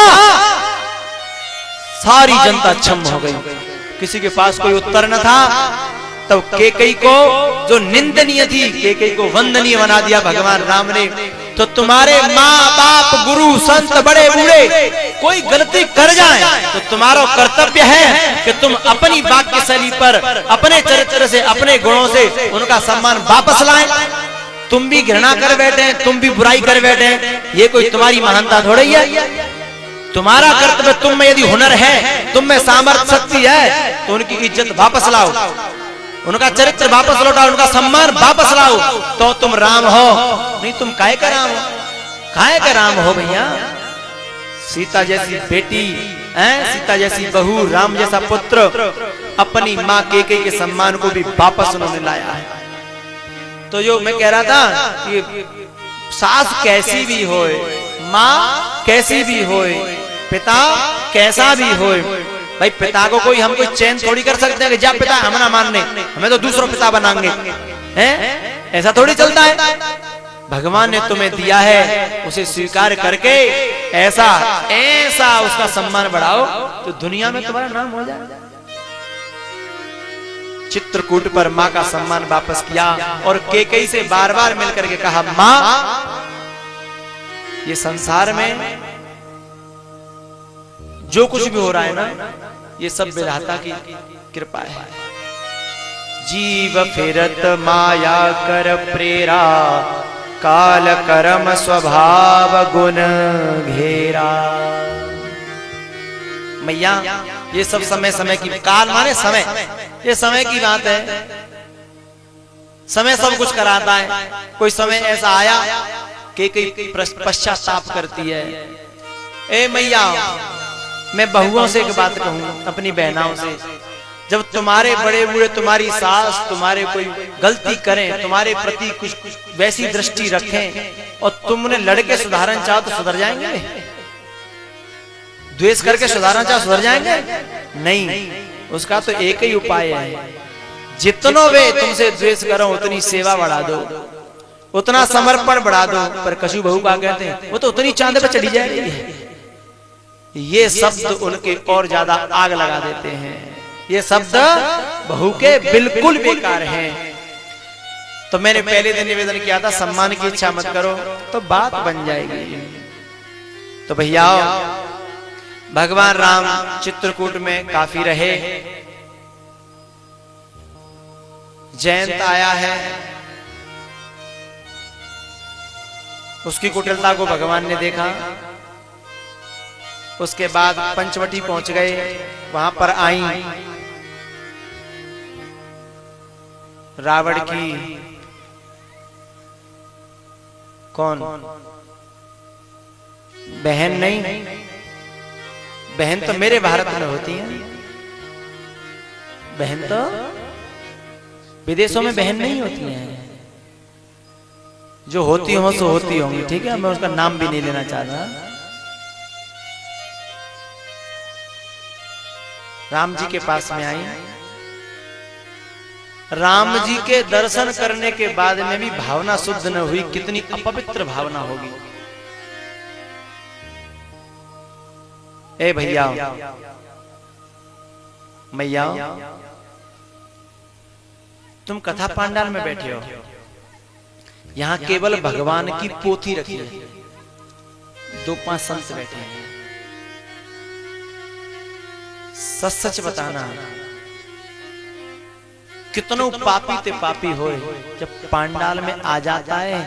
सारी जनता छम्म हो गई, किसी के पास कोई उत्तर न था। तब केकई को जो निंदनीय थी, केकई को वंदनीय बना दिया भगवान राम ने। तो तुम्हारे माँ बाप, गुरु, संत, बड़े बूढ़े कोई गलती कर जाए तो तुम्हारा कर्तव्य है कि तुम अपनी वाक्य शैली पर, अपने चरित्र से, अपने गुणों से उनका सम्मान वापस लाएं। तुम भी घृणा कर बैठे, तुम भी बुराई कर बैठे, ये कोई तुम्हारी महानता थोड़ी है। तुम्हारा कर्तव्य, तुम में यदि हुनर है, तुम में सामर्थ्य, शक्ति है, तो उनकी इज्जत वापस लाओ, उनका चरित्र वापस लौटाओ, उनका सम्मान वापस लाओ, तो तुम राम हो। नहीं तुम काहे का राम हो? काहे का राम हो भैया? सीता जैसी बेटी, सीता जैसी बहू, राम जैसा पुत्र, अपनी माँ केकई के सम्मान को भी वापस उन्होंने लाया है। तो जो मैं कह रहा था कि सास कैसी भी होए, माँ कैसी भी होए, पिता कैसा भी होए, भाई पिता को कोई हम कोई चैन थोड़ी कर सकते हैं कि जा पिता हम ना मानने, हमें तो दूसरों पिता बनाएंगे, हैं? ऐसा थोड़ी चलता है। भगवान ने तुम्हें दिया है, उसे स्वीकार करके ऐसा ऐसा उसका सम्मान बढ़ाओ तो दुनिया में तुम्हारा नाम हो जाए। चित्रकूट पर माँ का सम्मान वापस किया और केकई से बार बार मिलकर के कहा, माँ ये संसार में जो कुछ भी हो रहा है ना, ये सब विधाता की कृपा है। जीव फिरत माया कर प्रेरा, काल कर्म स्वभाव गुण घेरा। मैया ये सब समय समय की, काल माने समय, ये समय की बात है। समय सब कुछ कराता है। कोई समय ऐसा आया कि पश्चाताप करती है। ए मैया मैं बहुओं से एक बात कहूं, अपनी बहनाओं से, जब तुम्हारे बड़े बूढ़े, तुम्हारी सास तुम्हारे कोई गलती करें, तुम्हारे प्रति कुछ वैसी दृष्टि रखें और तुमने लड़के सुधारना चाहो तो सुधर जाएंगे? द्वेष करके सुधारना चाहो सुधर जाएंगे? नहीं, उसका तो एक ही उपाय है, जितना वे तुमसे द्वेष करो उतनी सेवा बढ़ा दो, उतना समर्पण बढ़ा दो। पर कछु बहू का कहते हैं वो तो उतनी चांद पे चढ़ी जा रही है। ये शब्द उनके और ज्यादा आग लगा देते हैं। ये शब्द बहू के बिल्कुल बेकार हैं। तो मैंने पहले दिन निवेदन किया था, सम्मान की इच्छा मत करो तो बात बन जाएगी। तो भैया भगवान राम चित्रकूट में काफी रहे। जयंत आया है, उसकी कुटिलता को भगवान ने देखा। उसके बाद पंचवटी पहुंच गए, वहां पर आई रावण की कौन बहन, नहीं बहन तो मेरे भारत में होती है, बहन तो विदेशों में बहन नहीं होती हैं। जो होती हो सो होती होंगी, ठीक है, मैं उसका नाम भी नहीं लेना चाहता। राम जी के पास में आई। राम जी के दर्शन करने के बाद में भी भावना शुद्ध न हुई, कितनी अपवित्र भावना होगी। ए भैया मैया, तुम कथा पांडाल में बैठे हो, यहां केवल भगवान की पोथी रखी है, 2-5 संत बैठे हैं। सच सच बताना, कितनों पापी ते पापी होए, जब पांडाल में आ जाता है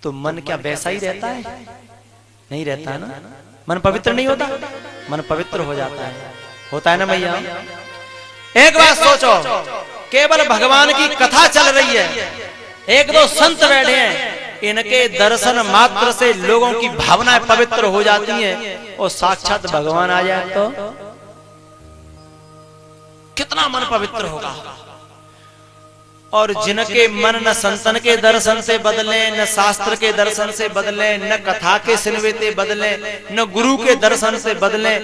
तो मन क्या वैसा ही रहता है? नहीं रहता ना, मन पवित्र नहीं होता, मन पवित्र हो जाता है, होता है ना भैया। एक बात सोचो, केवल भगवान की कथा चल रही है, 1-2 संत बैठे हैं, इनके दर्शन मात्र से लोगों की भावनाएं पवित्र हो जाती हैं, और साक्षात भगवान आ जाए तो कितना मन पवित्र होगा। और जिनके मन न संतन के दर्शन से बदले, न शास्त्र के दर्शन से बदले, न कथा के सिनवेते बदले, न गुरु के दर्शन से बदले,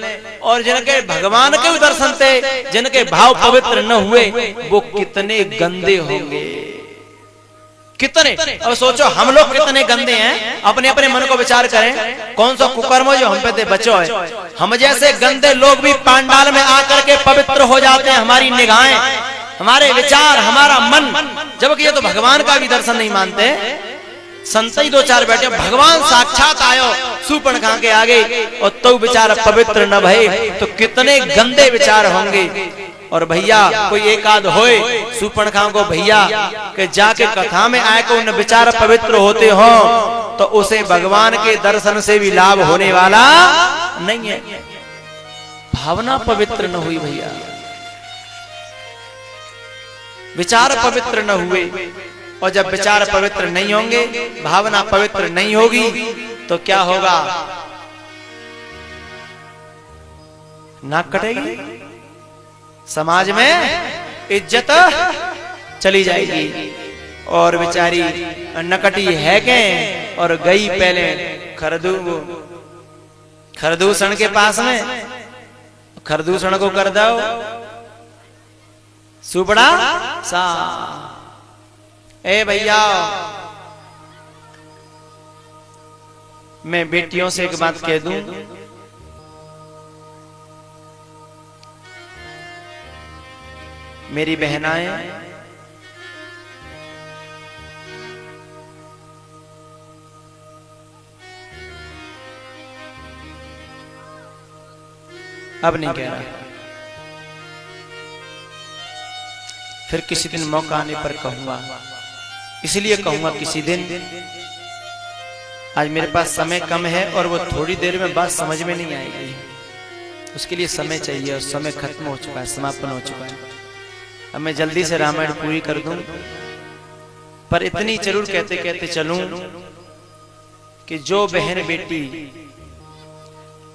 और जिनके भगवान के दर्शन से जिनके भाव पवित्र न हुए, वो कितने गंदे होंगे, कितने। अब सोचो हम लोग कितने गंदे हैं, अपने अपने मन को विचार करें, कौन सा कुकर्म जो हम पे ते बचो है। हम जैसे गंदे लोग भी पांडाल में आकर के पवित्र हो जाते हैं, हमारी निगाहें, हमारे विचार, हमारा मन, जबकि ये तो भगवान का भी दर्शन नहीं मानते। संत ही 2-4 बैठे, भगवान साक्षात आयो शूर्पणखा के आगे, और तो विचार पवित्र न भये तो कितने गंदे विचार होंगे। और भैया कोई एक आध होए शूर्पणखा को भैया के जाके कथा में आए को उन विचार पवित्र होते हो, तो उसे भगवान के दर्शन से भी लाभ होने वाला नहीं है। भावना पवित्र न हुई भैया, विचार पवित्र न हुए, और जब विचार पवित्र नहीं होंगे, भावना पवित्र नहीं होगी, तो क्या होगा? नाक कटेगी, समाज में इज्जत चली जाएगी, और बेचारी नकटी है के और गई पहले खरदूषण के पास में, खरदूषण को कर दो सुबड़ा सा। ए भैया, मैं बेटियों से एक बात कह दूं, मेरी बहनाएं अब नहीं कह रहा, फिर किसी दिन मौका आने पर कहूंगा। इसलिए कहूंगा किसी दिन, आज मेरे पास समय कम है और वो थोड़ी देर में बात समझ में नहीं आएगी, उसके लिए समय चाहिए, और समय खत्म हो चुका है, समापन हो चुका है। अब मैं जल्दी से रामायण पूरी कर दूं, पर इतनी जरूर कहते कहते चलूं कि जो बहन बेटी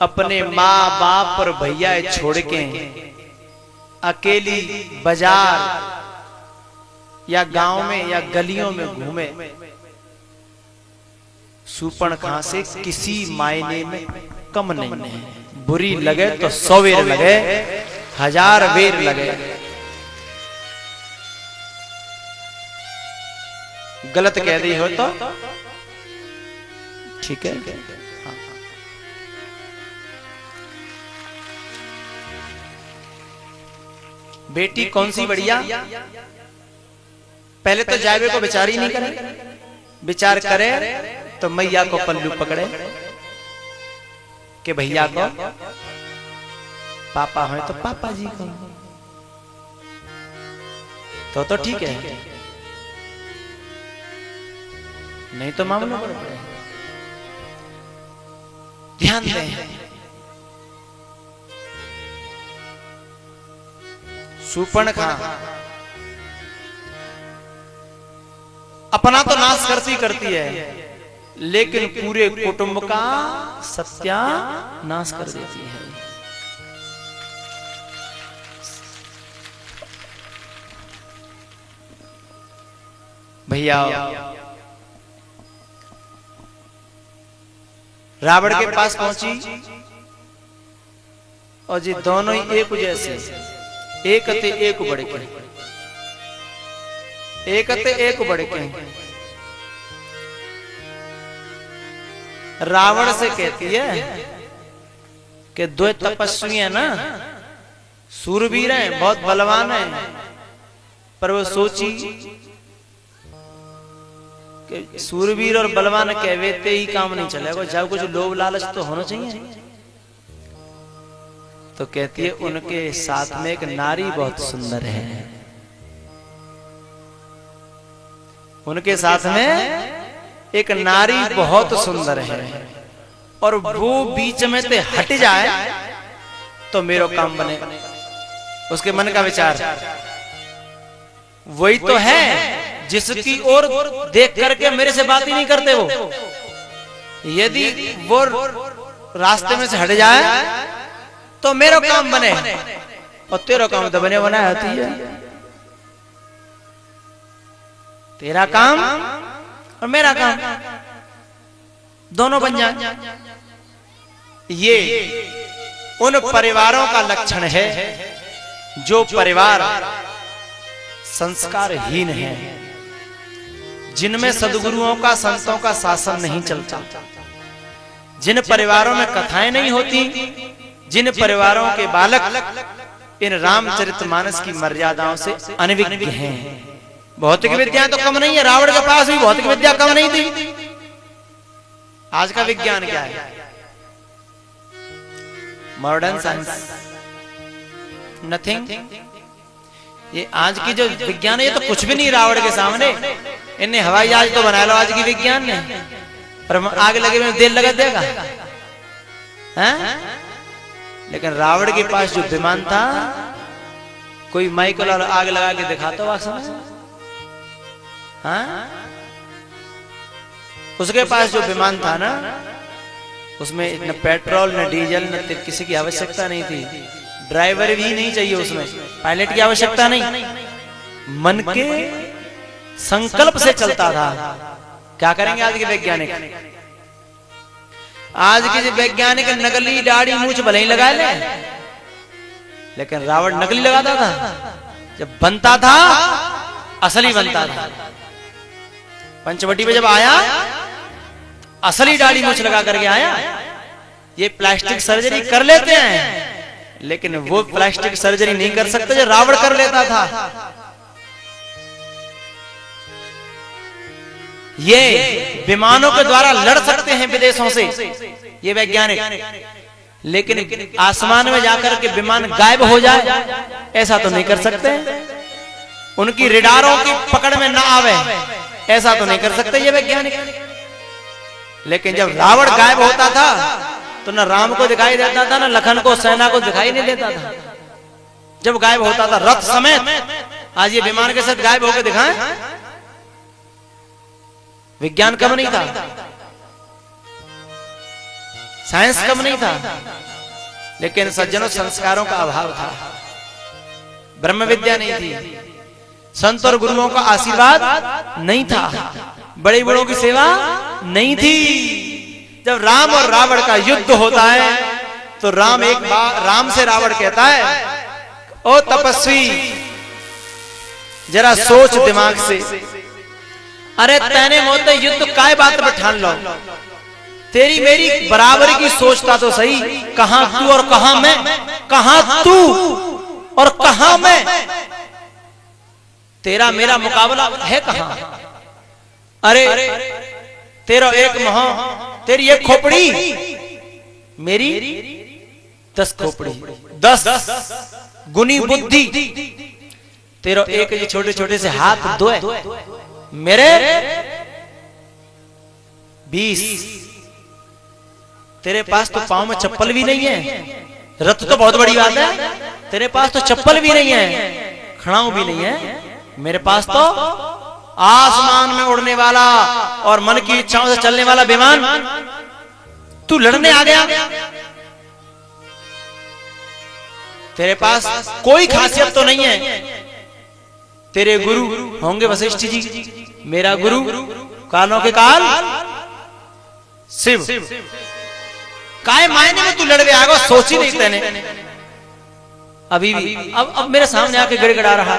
अपने माँ बाप और भैया छोड़ के अकेली बाजार या गांव में या गलियों में घूमे, शूर्पणखा से किसी मायने में कम नहीं है। बुरी लगे तो 100 बेर लगे, 1000 बेर लगे, गलत कह दी हो तो ठीक है। हाँ। बेटी कौन सी बढ़िया? पहले तो जायबे को विचार ही नहीं करे, विचार करे तो मैया को पल्लू पकड़े कि भैया को पापा हो तो पापा जी को, तो ठीक है, नहीं तो मामला बड़ा है। ध्यान दें, शूर्पणखा अपना तो नाश करती है, लेकिन पूरे कुटुंब का सत्यानाश कर देती है। भैया रावण के पास पहुंची और जी दोनों ही एक जैसे, एक ते एक बड़े के, एक ते एक बड़े के। रावण से कहती है कि दो तपस्वी है ना, सूरवीर हैं, बहुत बलवान हैं, पर वो सोची कि सूरवीर और बलवान कहते ही काम नहीं चलेगा, जब कुछ लोभ लालच तो होना चाहिए। तो कहती है उनके साथ में एक नारी बहुत सुंदर है, उनके साथ में एक नारी बहुत सुंदर है, और वो बीच में से हट जाए तो मेरा काम बने। उसके मन का विचार वही तो है जिसकी ओर देख करके मेरे से बात ही नहीं करते वो। यदि वो रास्ते में से हट जाए तो मेरा काम बने, और तेरा काम तो बने बना होती है। तेरा काम और मेरा काम दोनों बन जाए। ये उन परिवारों का लक्षण है जो परिवार संस्कारहीन है, जिनमें सद्गुरुओं का, संतों का शासन नहीं चलता, जिन परिवारों में कथाएं नहीं होती, जिन परिवारों के बालक इन रामचरितमानस की मर्यादाओं से अनभिज्ञ हैं। भौतिक विद्या तो कम नहीं है, रावण के पास भी भौतिक विद्या कम नहीं थी। आज का विज्ञान क्या है? Modern science, nothing. ये आज की जो विज्ञान है ये तो कुछ भी नहीं रावण के सामने। इन्हें हवाई जहाज तो बना लो आज की विज्ञान ने, पर आग लगे में देर लगा देगा हैं? लेकिन रावण के पास जो विमान था, कोई माइकल और आग लगा के दिखाता हो समझ? हाँ, उसके पास जो विमान था ना, उसमें न पेट्रोल न डीजल न किसी की आवश्यकता नहीं थी, ड्राइवर भी नहीं चाहिए उसमें, पायलट की आवश्यकता नहीं, मन के संकल्प से चलता था। क्या करेंगे आज के वैज्ञानिक? आज के वैज्ञानिक नकली दाढ़ी मूंछ भले ही लगा ले, लेकिन रावण नकली लगाता था। जब बनता था असली बनता था। पंचवटी पे जब आया असली दाढ़ी मूंछ लगा करके आया। ये प्लास्टिक सर्जरी कर लेते हैं, लेकिन वो प्लास्टिक सर्जरी नहीं कर सकते जो रावण कर लेता था। ये विमानों के द्वारा लड़ सकते हैं विदेशों से ये वैज्ञानिक, लेकिन आसमान में जाकर के विमान गायब हो जाए ऐसा तो नहीं कर सकते। उनकी रेडारों की पकड़ में ना आवे ऐसा तो नहीं कर सकते ये वैज्ञानिक। लेकिन जब रावण गायब होता था तो न राम को दिखाई देता था, न लखन को, सेना को दिखाई नहीं देता था। जब गायब होता था रथ समेत, आज ये विमान के साथ गायब होकर दिखाएं, विज्ञान कम नहीं था, साइंस कम नहीं था, लेकिन सज्जनों संस्कारों का अभाव था, ब्रह्म विद्या नहीं थी, संत और गुरुओं का आशीर्वाद नहीं था, बड़े बड़ों की सेवा नहीं थी। जब राम और रावण का युद्ध होता है तो राम से रावण कहता है, ओ तपस्वी जरा सोच दिमाग से, अरे तैने मोते युद्ध काय बात पर ठान लो, तेरी मेरी बराबरी की सोचता तो सही, कहां तू और कहां मैं, कहां तू और कहां मैं, तेरा मेरा मुकाबला है कहां? अरे तेरा एक मुंह, तेरी एक खोपड़ी, मेरी 10 खोपड़ी, 10 गुनी बुद्धि, तेरा एक छोटे छोटे से हाथ 2 है, मेरे 20, तेरे पास तो पांव में चप्पल भी नहीं है, रथ तो बहुत बड़ी बात है, तेरे पास तो चप्पल भी नहीं है, खड़ाऊ भी नहीं है, मेरे पास तो आसमान में उड़ने वाला और मन की इच्छाओं से चलने वाला विमान, तू लड़ने आ गया, तेरे पास कोई खासियत तो नहीं है। तेरे गुरु होंगे वशिष्ठ जी, मेरा गुरु कालों के काल शिव, काय मायने में तू लड़ गया, सोच ही नहीं तेने, अभी भी अब मेरे सामने आके गिड़गिड़ा रहा।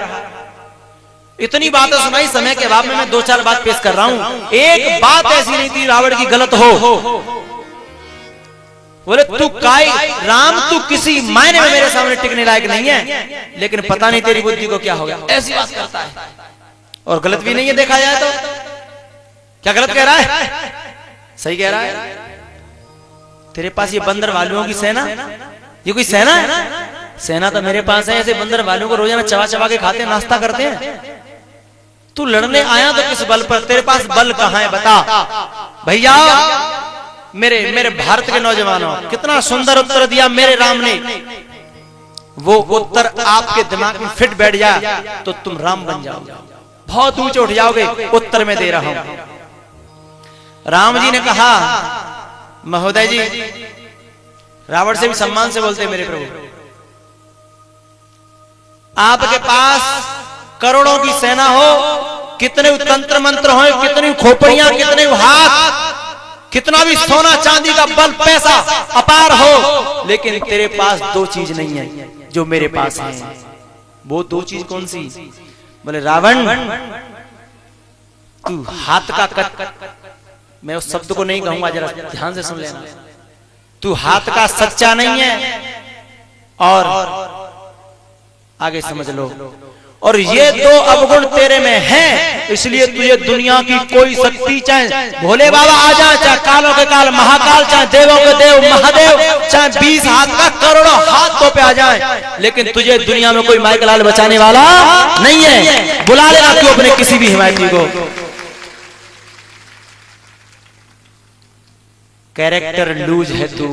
इतनी बातें सुनाई, समय के अभाव में मैं 2-4 बात पेश कर रहा हूं। एक बात ऐसी नहीं थी रावण की गलत हो। बोले तू काय राम, तू किसी मायने में मेरे सामने टिकने लायक नहीं है, लेकिन पता नहीं तेरी बुद्धि को क्या हो गया, ऐसी बात करता है। और गलत भी नहीं है देखा जाए तो। क्या गलत कह रहा है? सही कह रहा है। तेरे पास ये बंदर वालों की सेना, ये कोई सेना है? सेना तो मेरे पास है। ऐसे बंदर वालों को रोजाना चबा चबा के खाते हैं, नाश्ता करते हैं। तू लड़ने आया तो किस बल पर? तेरे पास बल कहां है बता भैया। मेरे भारत के नौजवानों, कितना सुंदर उत्तर दिया मेरे राम ने। वो उत्तर आपके दिमाग में फिट बैठ जाए तो तुम राम बन जाओगे, बहुत ऊंचे उठ जाओगे। उत्तर में दे रहा हूं। राम जी ने कहा, महोदय जी, रावण से भी सम्मान से बोलते मेरे प्रभु, आपके पास करोड़ों की सेना हो, कितने तंत्र मंत्र हो, कितनी खोपड़ियां, कितने हाथ, कितना भी सोना चांदी का बल पैसा अपार हो, लेकिन तेरे पास 2 चीज नहीं है जो मेरे पास है। वो 2 चीज कौन सी? बोले रावण, तू हाथ का मैं उस शब्द को नहीं कहूंगा, जरा ध्यान से सुन लेना। तू हाथ का सच्चा नहीं है, और आगे समझ लो, और ये 2 अवगुण तेरे में हैं, इसलिए तुझे दुनिया की कोई शक्ति, चाहे भोले बाबा आ जाए, चाहे कालों के काल महाकाल, चाहे देवों के देव महादेव, चाहे 20 हाथ का करोड़ों हाथों पे आ जाए, लेकिन तुझे दुनिया में कोई माइक लाल बचाने वाला नहीं है। बुला लेना तू अपने किसी भी हिमायती को। कैरेक्टर लूज है तू,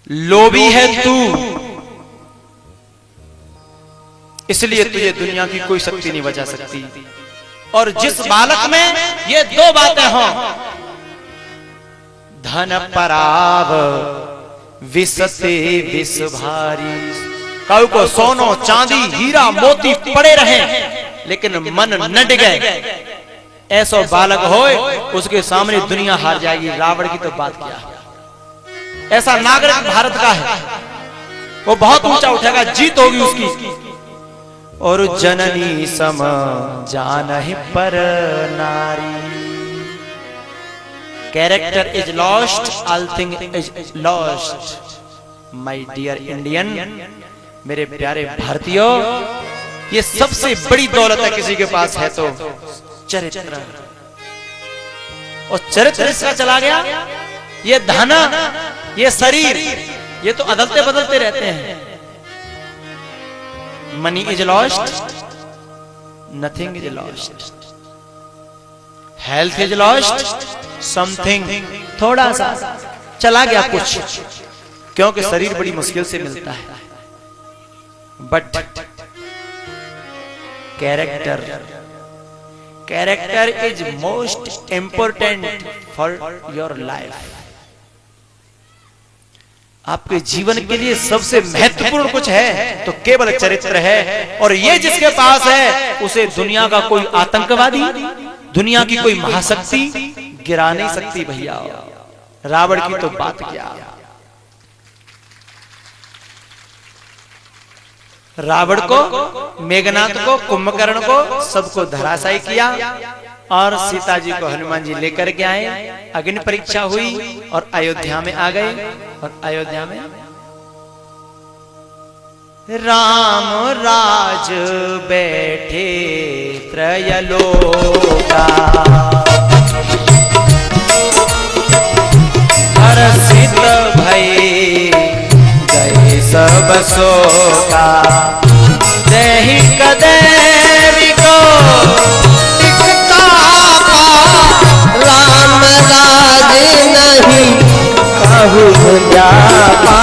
लोभी है तू, इसलिए तुझे दुनिया की कोई शक्ति नहीं बचा सकती। और जिस बालक में ये 2 बातें हों, धन पराव विसते विष भारी, कऊ को सोनो चांदी हीरा मोती पड़े रहे लेकिन मन न डिगे, ऐसा बालक होए उसके सामने दुनिया हार जाएगी। रावण की तो बात क्या है, ऐसा नागरिक भारत का है, वो बहुत ऊंचा उठेगा, जीत होगी उसकी। और जननी सम जानहि पर नारी, character is lost, all thing is lost. My dear Indian, मेरे प्यारे भारतीयों, ये सबसे बड़ी दौलत है किसी के पास है तो चरित्र, और चरित्र इसका चला गया, ये धन, ये शरीर, ये तो अदलते बदलते रहते हैं। Money is lost, nothing is lost, health is lost, something, थोड़ा सा चला गया कुछ, क्योंकि शरीर बड़ी मुश्किल से मिलता है। But character, character is most important for your life. आपके जीवन के लिए सबसे महत्वपूर्ण कुछ है तो केवल चरित्र है, और ये जिसके पास है उसे दुनिया का कोई आतंकवादी, दुनिया की कोई महाशक्ति गिरा नहीं सकती भैया। रावण की तो बात क्या, रावण को, मेघनाथ को, कुंभकर्ण को, सबको धराशायी किया, और सीता जी को हनुमान जी लेकर के आए। अग्नि परीक्षा हुई और अयोध्या में आ गए, और अयोध्या में राम राज बैठे त्रयलोका, हर्षित भई गए सब शोका, दैहिक देवी को राम राज नहीं कहूँ जापा,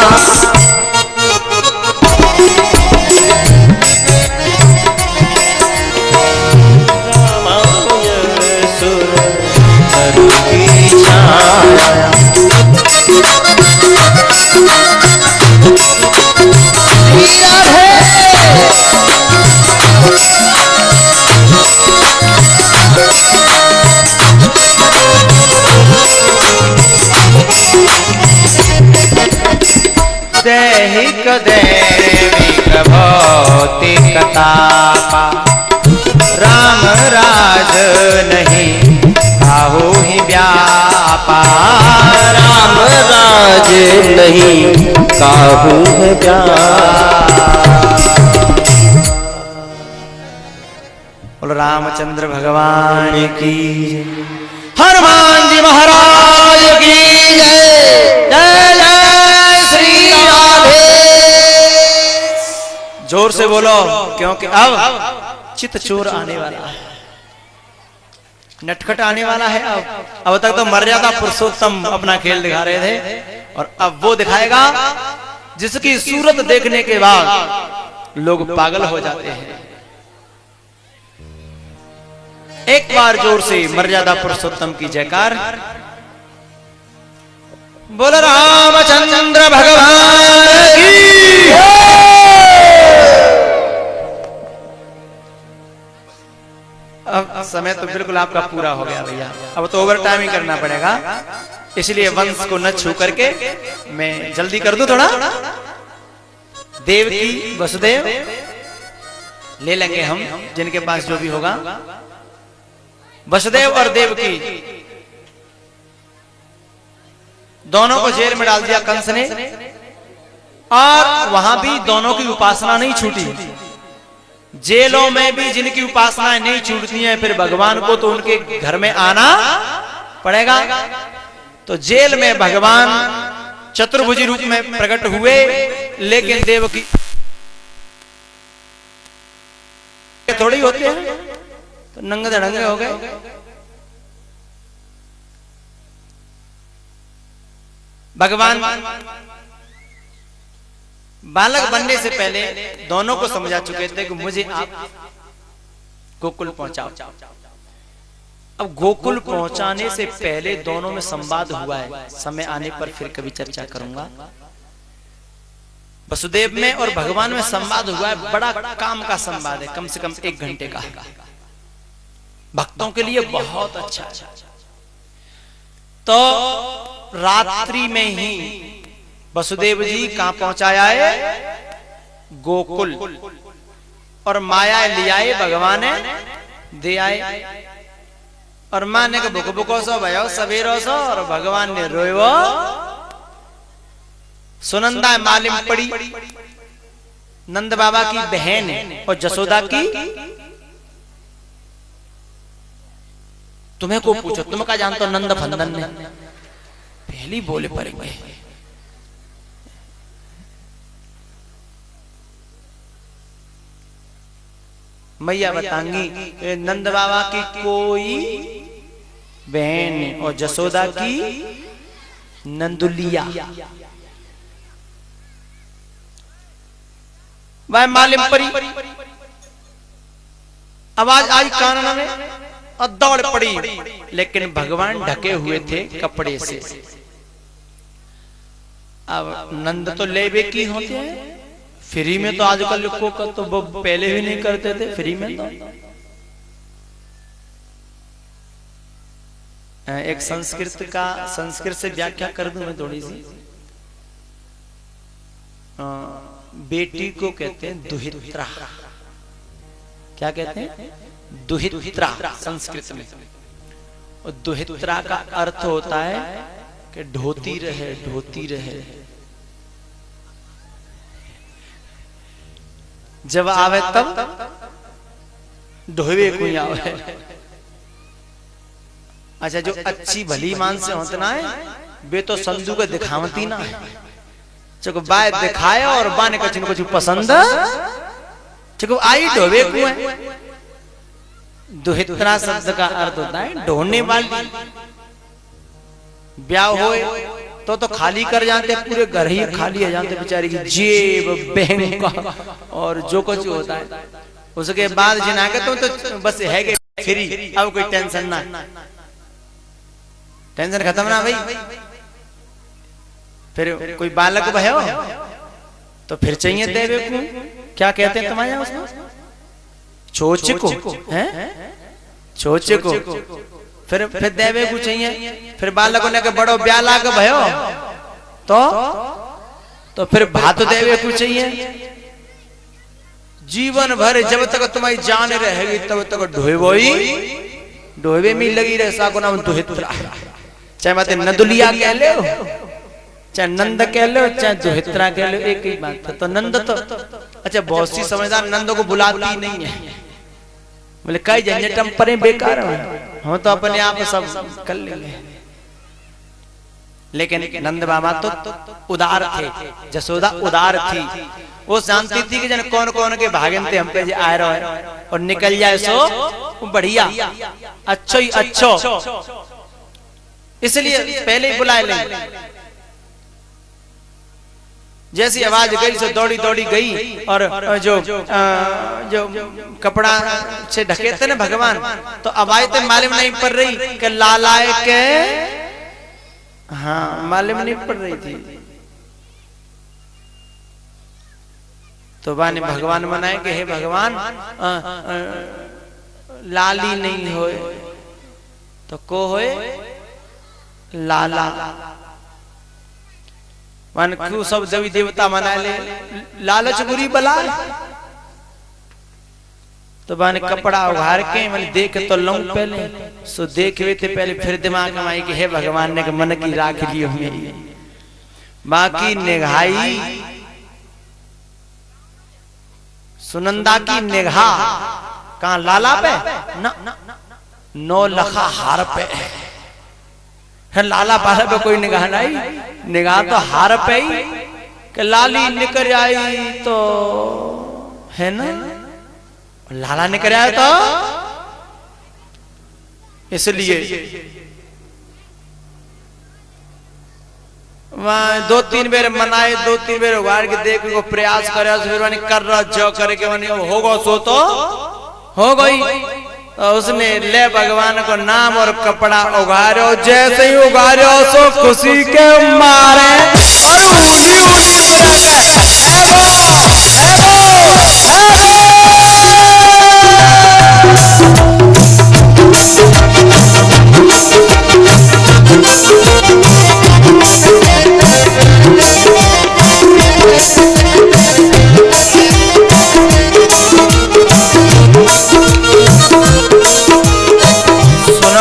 ये नहीं काहू है प्यार। बोलो रामचंद्र भगवान की, हनुमान जी महाराज की जय। जय जय श्री राधे। जोर से बोलो, क्योंकि अब चित चोर आने वाला है, नटखट आने वाला है। अब तक तो मर्यादा पुरुषोत्तम अपना खेल दिखा रहे थे, और अब वो दिखाएगा जिसकी सूरत देखने के बाद लोग पागल हो जाते हैं। एक बार जोर से मर्यादा पुरुषोत्तम की जयकार। बोल रामचंद्र भगवान की। अब समय तो बिल्कुल आपका पूरा हो गया भैया, अब तो ओवर टाइम ही करना पड़ेगा, इसलिए वंश को न छू करके मैं जल्दी कर दूं थोड़ा। देवकी वसुदेव ले लेंगे हम, जिनके पास जो भी होगा। वसुदेव और देवकी दोनों को जेल में डाल दिया कंस ने, और वहां भी दोनों की उपासना नहीं छूटी। जेलों में भी जिनकी उपासनाएं नहीं छूटती हैं, फिर भगवान को तो उनके घर में आना पड़ेगा। तो जेल में भगवान चतुर्भुजी रूप में प्रकट हुए, लेकिन देवकी थोड़ी होते हैं, तो नंगे धड़ंगे हो गए। भगवान बालक बनने से पहले दोनों को समझा चुके थे कि मुझे आप गोकुल पहुंचाओ। अब गोकुल पहुंचाने से पहले दोनों में संवाद हुआ है, समय आने पर फिर कभी चर्चा करूंगा। वसुदेव में और भगवान में संवाद हुआ है, बड़ा काम का संवाद है, कम से कम 1 घंटे का, भक्तों के लिए बहुत अच्छा। तो रात्रि में ही वसुदेव जी कहां पहुंचाया है? गोकुल। और माया ले आए, भगवान दे आए। और माँ ने बुक बुको सो भयो सवेरो सो, और भगवान ने रोयो। सुनंदा मालिम पड़ी, नंद बाबा की बहन और जसोदा की। तुम्हें को पूछो, तुम क्या जानते हो? नंद फंदन ने पहली बोले पड़ेंगे। मैया बताएंगी नंद बाबा की कोई बहन और जसोदा की नंदुलिया। वह मालिम परी आवाज आई कानों में और दौड़ पड़ी, लेकिन भगवान ढके हुए थे कपड़े से। अब नंद तो लेबे की होते हैं, फ्री में तो आजकल को तो पहले भी नहीं करते थे, फ्री में तो एक संस्कृत से व्याख्या कर दूं मैं थोड़ी सी। बेटी को कहते हैं दुहित्रा। क्या कहते हैं? दुहित्रा संस्कृत में। और दुहित्रा का अर्थ होता है कि ढोती रहे, ढोती रहे। जब आवे तब ढोवे कोई आवे। अच्छा, जो अच्छी भली मान से होतना है वे तो संधु को दिखावती ना है। चको बाय दिखाए और बाने को जिनको पसंद चको आई ढोवे को है। दुहित्रा शब्द का अर्थ होता है ढोने वाली। ब्याह होए तो खाली कर जाते, पूरे घर ही खाली हो जाते बेचारी की जेब बैंक का और जो कुछ होता है। उसके बाद जिना के तो बस है कि फ्री, अब कोई टेंशन ना, टेंशन खत्म ना भाई। फिर कोई बालक भयो तो फिर चाहिए देवे को, क्या कहते हैं तुम्हारे उसको? चोच को है, चोच को। फिर देवे को चाहिए। फिर बालकों ने के बड़ो ब्याह लाग भयो तो फिर भात देवे को चाहिए। जीवन भर जब तक तुम्हारी जान रहेगी तब तक ढोवे में लगी रहे। साको नाम दुहित्रा, चाहे मत नदुलिया कह ले, चाहे नंद कह लो चाहे दुहित्रा कह लो, एक ही बात है। तो नंद तो अच्छा बहुत सी समझदार नंद को बुलाती नहीं है, बोले कई झंझट हम परे बेकार हैं, हम तो अपने आप सब कर लेंगे। लेकिन नंद बाबा तो उदार थे, जसोदा उदार थी, वो जानती थी कि जन कौन कौन के भागन थे हम पे आ रहे और निकल जाए सो बढ़िया, अच्छो ही अच्छो, इसलिए पहले ही बुला ले। जैसी आवाज गई सो दौड़ी दौड़ी गई और जो कपड़ा से ढके थे ना भगवान, तो आवाज तो मालूम नहीं पड़ रही कि लालाए के, हाँ मालूम नहीं पड़ रही थी। तो बाने भगवान मनाए कि हे भगवान लाली नहीं होए तो को होए लाला, मान क्यों सब देवी देवता मनाए ले, लालच बुरी बला। तो बाने कपड़ा उघार के मैंने देख तो लूं पहले, सो देख हुए थे पहले, फिर दिमाग में आई कि हे भगवान ने मन की राख ली मेरी, बाकी निगाही सुनंदा की निगाह कहां लाला पे न, नौ लखा हार पे, लाला पाला पे कोई निगाह नहीं, निगाह तो हार पे ही कि लाली निकल आई तो है ना, लाला निकल आया तो इसलिए वहां 2-3 बेर मनाए, 2-3 बेर उगाड़ के देख को प्रयास करे, फिर कर रहा जो करे के होगा सो तो हो गई। तो उसने ले भगवान को नाम और कपड़ा उगारो, जैसे ही उगारो सो खुशी के मारे और ऊनी ऊनी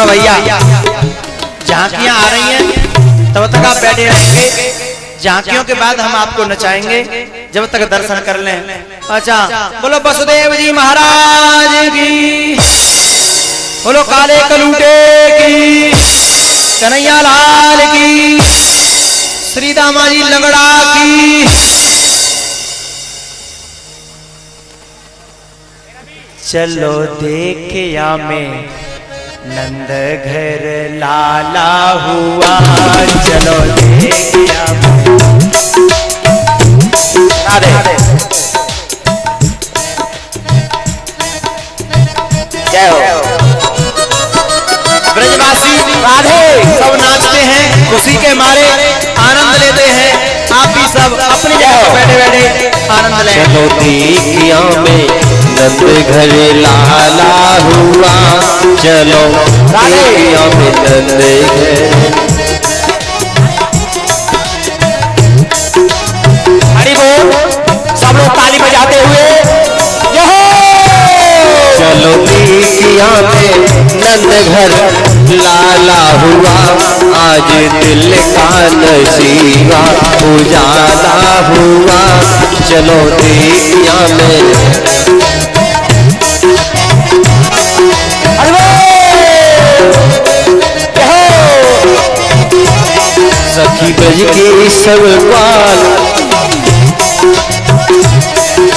भैया झांकियां आ रही हैं, तब तक आप बैठे रहेंगे। झांकियों के बाद हम आपको नचाएंगे, जब तक दर्शन कर लें। अच्छा बोलो वसुदेव जी महाराज की, बोलो काले कलूटे की, कन्हैया लाल की, श्री दामा जी लंगड़ा की। चलो देखिया में नंद घर लाला हुआ, चलो देखिया जय हो। ब्रजवासी राधे सब नाचते हैं, खुशी के मारे आनंद लेते हैं, आप भी सब अपनी जगह बैठे बैठे आनंद लें। चलो देखिया में नंद घर लाला हुआ, चलो देखिया में नंद घर। हरि बोल, सब लोग ताली बजाते हुए चलो देखिया में नंद घर लाला हुआ, आज दिल का नसीबा उजाला हुआ, चलो देखिया में। सखी ब्रज के सब बाल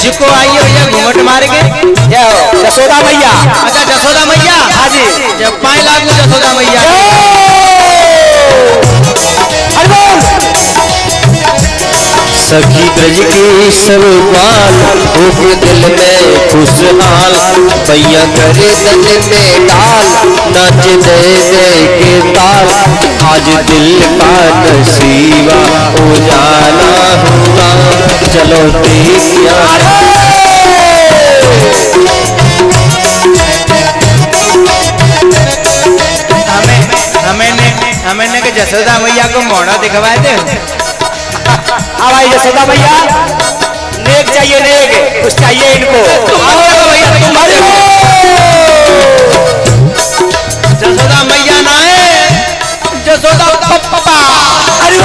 जिसको आइए भैया घूंघट मार के जसोदा मैया। अच्छा जसोदा मैया, हाँ जी, जब 5 लाख जसोदा मैया। सखी ब्रज के सब बाल हो दिल में खुशहाल, भैया करे दल में डाल, नाच दे दे के ताल, आज दिल का नसीबा उजाला हुआ, चलो देखिया। हमें के जसोदा मैया को मोड़ा दिखवाए थे। हाँ भाई जसोदा मैया, नेक चाहिए, नेक कुछ चाहिए इनको। जसोदा मैया ना है, जसोदा पप्पा। अरे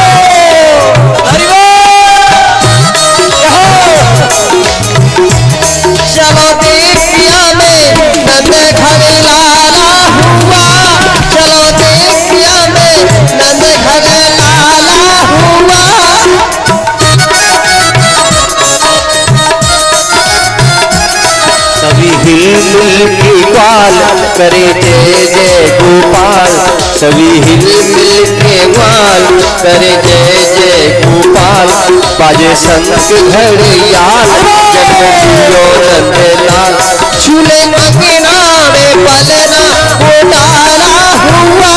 हिल मिल के ग्वाल करे जय जय गोपाल, सभी हिल मिल के ग्वाल करे जय जय गोपाल। बाजे शंख घड़ियाल जन्म जियो नंदलाल, झूले अंगना में पलना उतारा हुआ,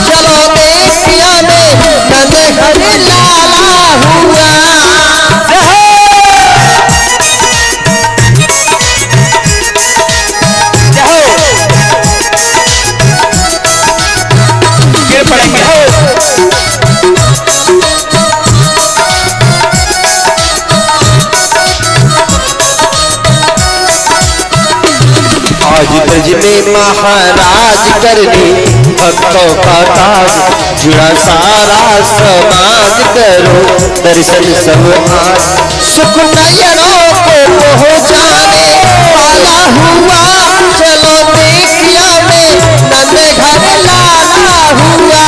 चलो देखिया में नंद घर लाला हुआ। आज ब्रज में महाराज करने भक्तों का ताज, जुड़ा सारा समाज करो दर्शन सब आज। सुख नयनों को पहुँचाने वाला हुआ, चलो देखिया में नंद घर लाला हुआ।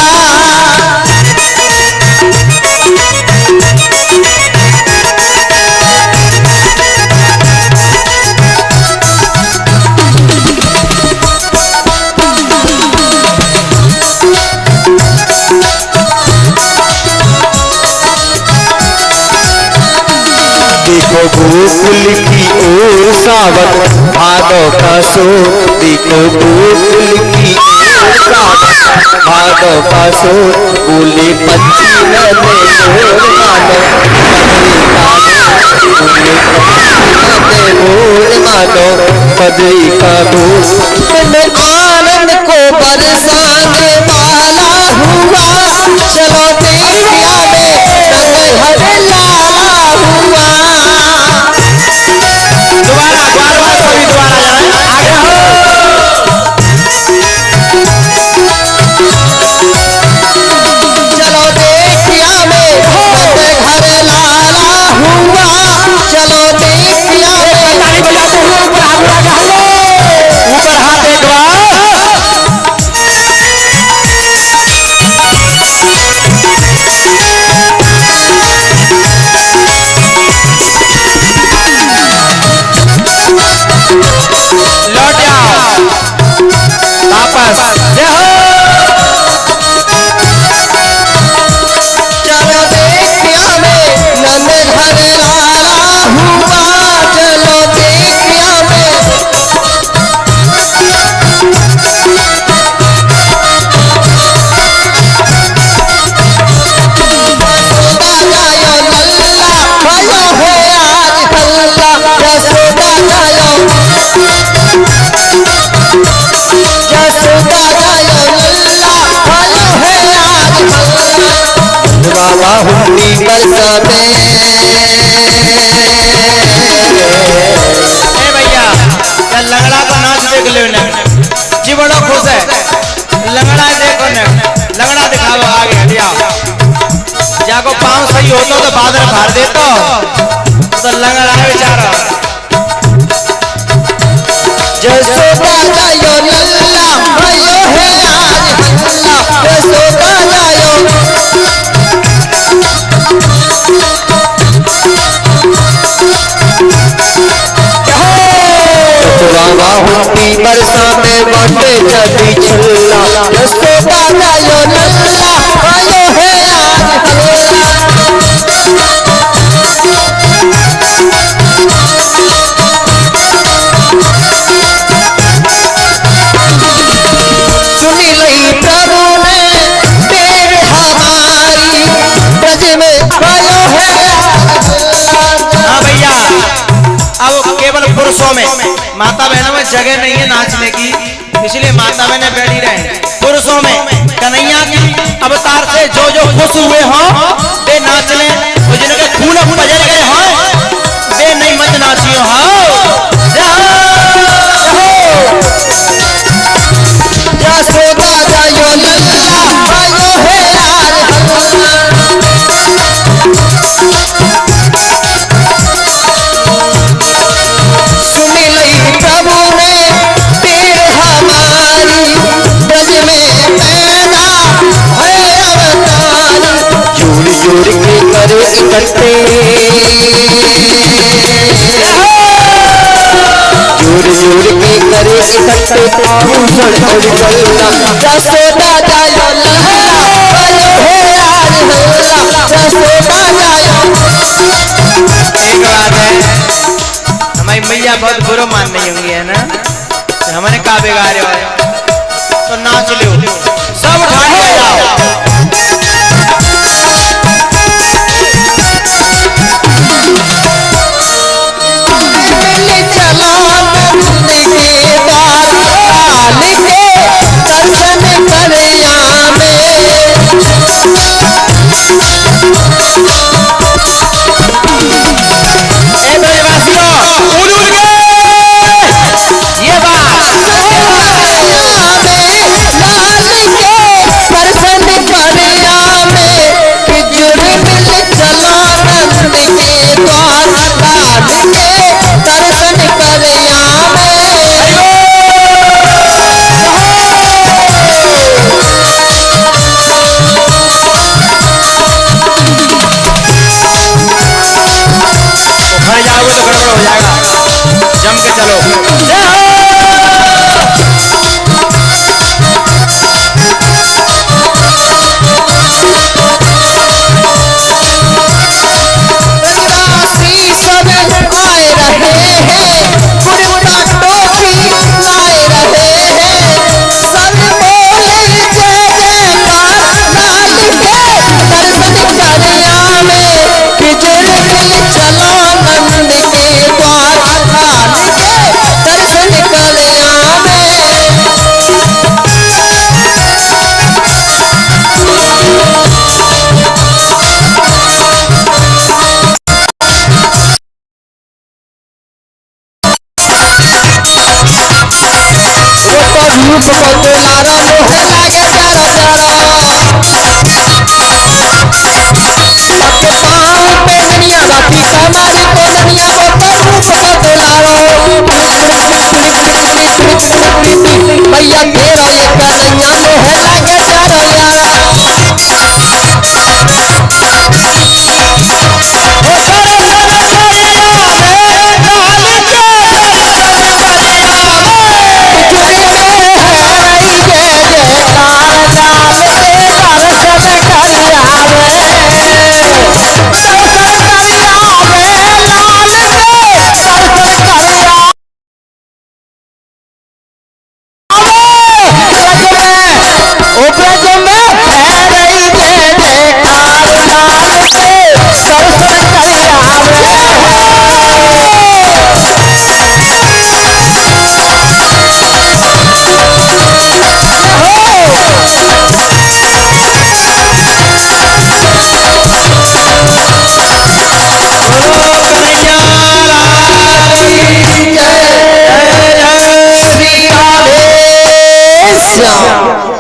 देखो गोकुल की ओर सावन भादों का सो, देखो गोकुल की ओर सावन भादों का सो, बोले पंछी नन्हे मोर मानो पदरी का बोल, मैं आनंद को बरसाने वाला हुआ, चलो देखिया में नंद घर लाला हुआ। दोबारा बार सभी दोबारा आगे हो। चलो देखिया में नंद घर लाला हुआ, चलो देखिया में ऊपर हाथ एक बार। लौट जाओ वापस, जय हो। चलो देखिया में नंद घर लाला हुआ, चलो देखिया में यशोदा गायो लल्ला भयो है आज हल्ला, यशोदा गायो लल्ला भयो है आज हल्ला। बाबा हुंडी बरसाते भैया क्या लंगड़ा का नाच देख ले ने जी, बड़ा खुश है। लंगड़ा देखो ने, लंगड़ा दिखाओ आगे हटिया, जाको पाँव सही होता तो बादल भर देता, तो लंगड़ा है बेचारा। यशोदा गायो लल्ला भयो है आज हल्ला, यशोदा गायो बाबा हुंडी बरसाते बाटे जदी छल्ला, यशोदा गायो लल्ला भयो है आज हल्ला। सुनी लई प्रभु ने तेरे हमारी, ब्रज में भयो है हाँ भैया, अब केवल पुरुषों में, माता बहनों में जगह नहीं है नाचने की, इसलिए माता बहनें बैठी रहे। पुरुषों में कन्हैया की अवतार से जो जो खुश हुए हों वे नाच लें, और जिनके खून बजर गए हों वे नहीं मत नाचियो। यशोदा गायो लल्ला भयो है आज हल्ला। सुनी लई प्रभु ने तेरे हमारी, ब्रज में पैदा है अवतारी, जोड़ जोड़ के करे इकट्ठे, जोड़ जोड़ कट्टे पाऊसड़ और गल्ला जसोदा जायो लहला आयो हे यार हल्ला जसोदा जायो। एक बात है, हमारी मैया बहुत बुरा मान रही होंगी है ना, हमने का बिगाड़े हो तो नाच लो सब उठा के जाओ। चलो नंद के द्वार काल के दर्शन करिया में ये बात घर जाओगे तो गड़बड़ हो जाएगा, जम के चलो। भैया तेरा ये कन्हैया मोह लागे चारो यारा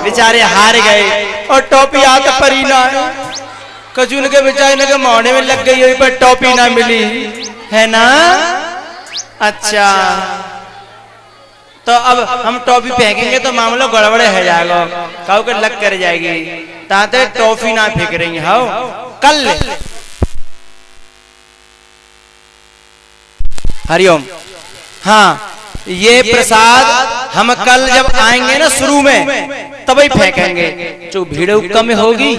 बेचारे हार गए और टॉपी आके परी ना कजून के बेचारे के मोहने में लग गई पर टॉपी ना मिली है ना। अच्छा तो अब हम टॉफी फेंकेंगे तो मामला गड़बड़े हो जाएगा, काऊ के लग कर जाएगी ताते टॉफी ना फेंक रही हो कल। हरिओम। हाँ ये प्रसाद हम कल जब आएंगे ना शुरू में तभी फेंकेंगे, जो भीड़ कम होगी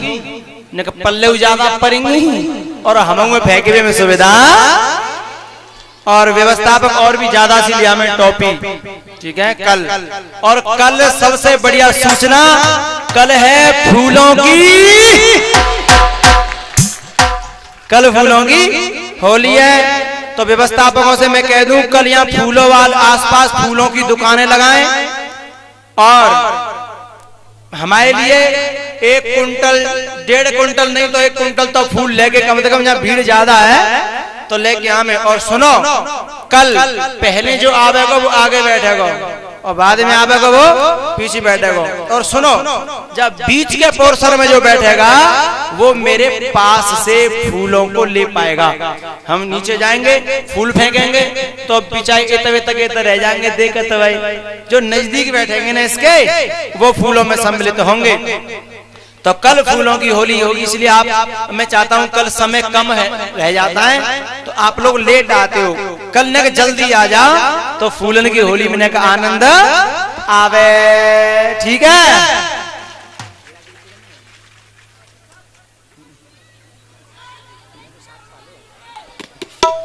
न पल्ले ज्यादा पड़ेंगी और हम फेंके में सुविधा और व्यवस्थापक और भी ज्यादा सी लिया में टॉपी। ठीक है कल। और कल सबसे बढ़िया सूचना कल है फूलों की, कल फूलों की होली है तो व्यवस्थापकों से मैं कह दूं कल यहाँ फूलों वाले आसपास फूलों की दुकानें लगाएं और हमारे लिए 1 कुंटल 1.5 कुंटल नहीं तो 1 कुंटल तो फूल लेके कम से कम यहाँ भीड़ ज्यादा है तो लेके आवे। और सुनो कल पहले जो आवेगा वो आगे बैठेगा और बाद में आवेगा वो पीछे बैठेगा। और सुनो जब बीच के पोर्शन में जो बैठेगा वो मेरे पास से फूलों को ले पाएगा। हम नीचे जाएंगे फूल फेंकेंगे तो पिछाई तक रह जाएंगे देखे तो भाई जो नजदीक बैठेंगे ना इसके वो फूलों में सम्मिलित होंगे। तो कल फूलों की होली होगी, इसलिए आप मैं चाहता हूं कल समय कम है रह जाता है तो आप लोग लेट आते हो, कल न जल्दी आ जाओ तो फूलन की होली में का आनंद आवे। ठीक है।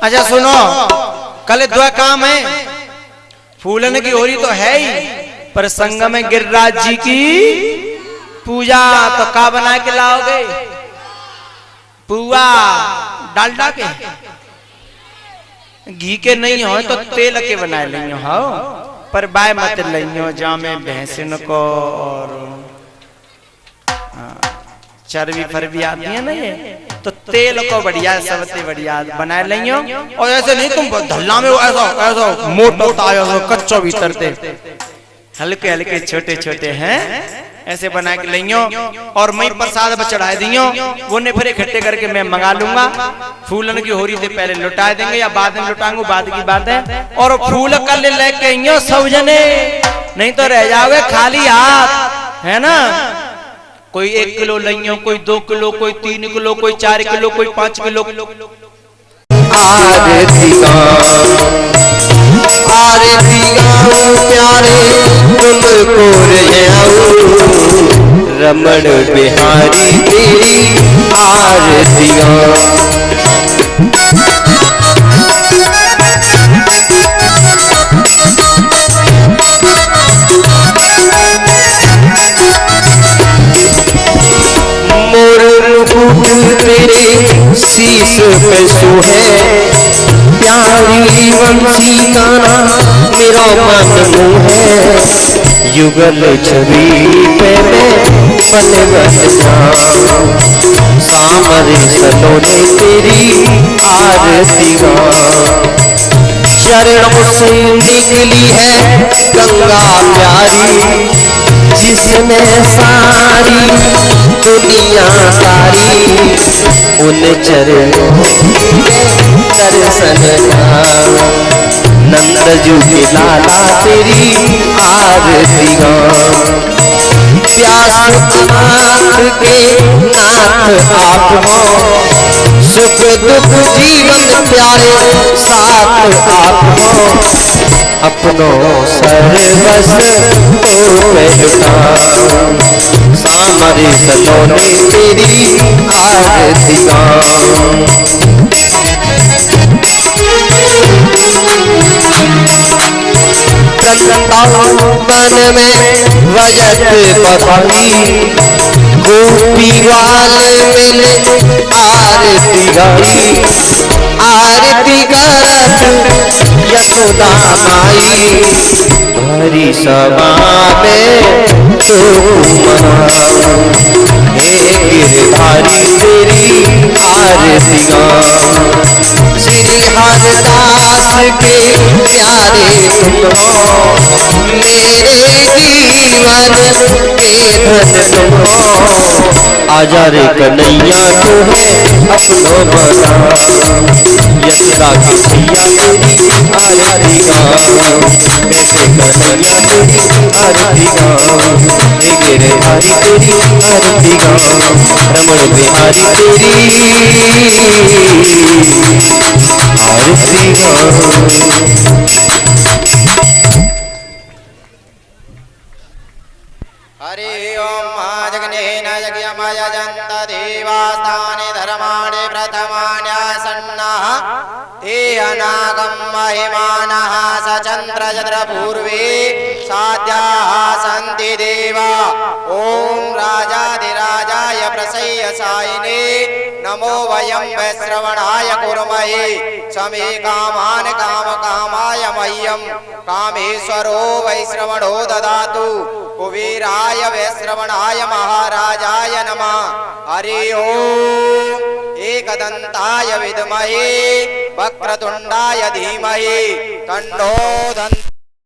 अच्छा सुनो, कल दो काम है, फूलन की होली तो है ही, पर संग में गिरिराज जी की पूजा, तो का बना के लाओगे? पुआ डालडा के, घी के नहीं हो तो तेल के बनाए लियो हो, पर बाय मत लियो जामे भैंसिन को और चर्बी फरबी आती है ना, ये तो तेल को बढ़िया सबसे बढ़िया बनाए लियो। और ऐसे नहीं तुम धल्ला में ऐसा ऐसा मोटा आया हो कच्चो भीतर ते, हल्के हल्के छोटे छोटे हैं ऐसे बना के लियो और मैं प्रसाद पर चढ़ा दियो, वो ने फिर इकट्ठे करके मैं मंगा लूंगा। फूलन की होली से पहले लुटा देंगे या बाद में लुटाऊंगा, बाद की बात है। और फूल कल लेके आइयो सब जने, नहीं तो रह जाओगे खाली हाथ, है ना। कोई 1 किलो लियो, कोई 2 किलो, कोई 3 किलो, कोई 4 किलो, कोई 5 किलो। आरती गाऊं प्यारे तुमको रमण बिहारी तेरी आरती मोर मुकुट तेरे शीश पे सोहे, प्यारी वंशी गाना मेरा मन मोहे, युगल छवि पे मैं पल बन जाऊं, सामरे सलोने तेरी आरती गाऊं। चरणों से निकली है गंगा प्यारी, जिसने सारी दुनिया तारी, उन चरणों दर्शन नंद जू के लाला तेरी आरती गाऊं। प्यास आँख के नाथ आप हो, सुख दुख जीवन प्यारे साथ आप हो, अपनों सर्वस तो मैं लुटाऊं, सामरे सलोने तेरी आरती गाऊं। वृंदावन में वजत पखाई, गोपी वाल मिले आरती गाई, आरती करत यशोदा माई, हरि सभा में तो मनाऊं, हे गिरधारी तेरी आरती गाऊं। श्री हरदास के प्यारे तुम हो, मेरे जीवन के धन तुम हो, आजा रे कन्हैया तुम्हें अपनो बनाऊं, यशोदा की सिया तेरी आरती गाऊं, कैसे कन्हैया तेरी आरती गाऊं, हे गिरधारी तेरी आरती गाऊं, रमण बिहारी तेरी आरती गाऊं। हरि ओम जगनेन यज्ञमयजन्त देवास्तानि धर्माणि प्रथमान्यासन्नः ते अनागं महिमानः सचन्द्रजद्र पूर्वे साध्याः सन्ति देवा। ओम राजाधिराजाय प्रसय्यसायिने नमो वयं वैश्रवणाय कुर्महे, समे कामान् कामकामाय मह्यं कामेश्वरो वैश्रवणो ददातु। कुबेराय वैश्रवणाय महाराजाय नमः। हरि ओम एकदन्ताय विद्महे वक्रतुण्डाय धीमहि तन्नो दन्त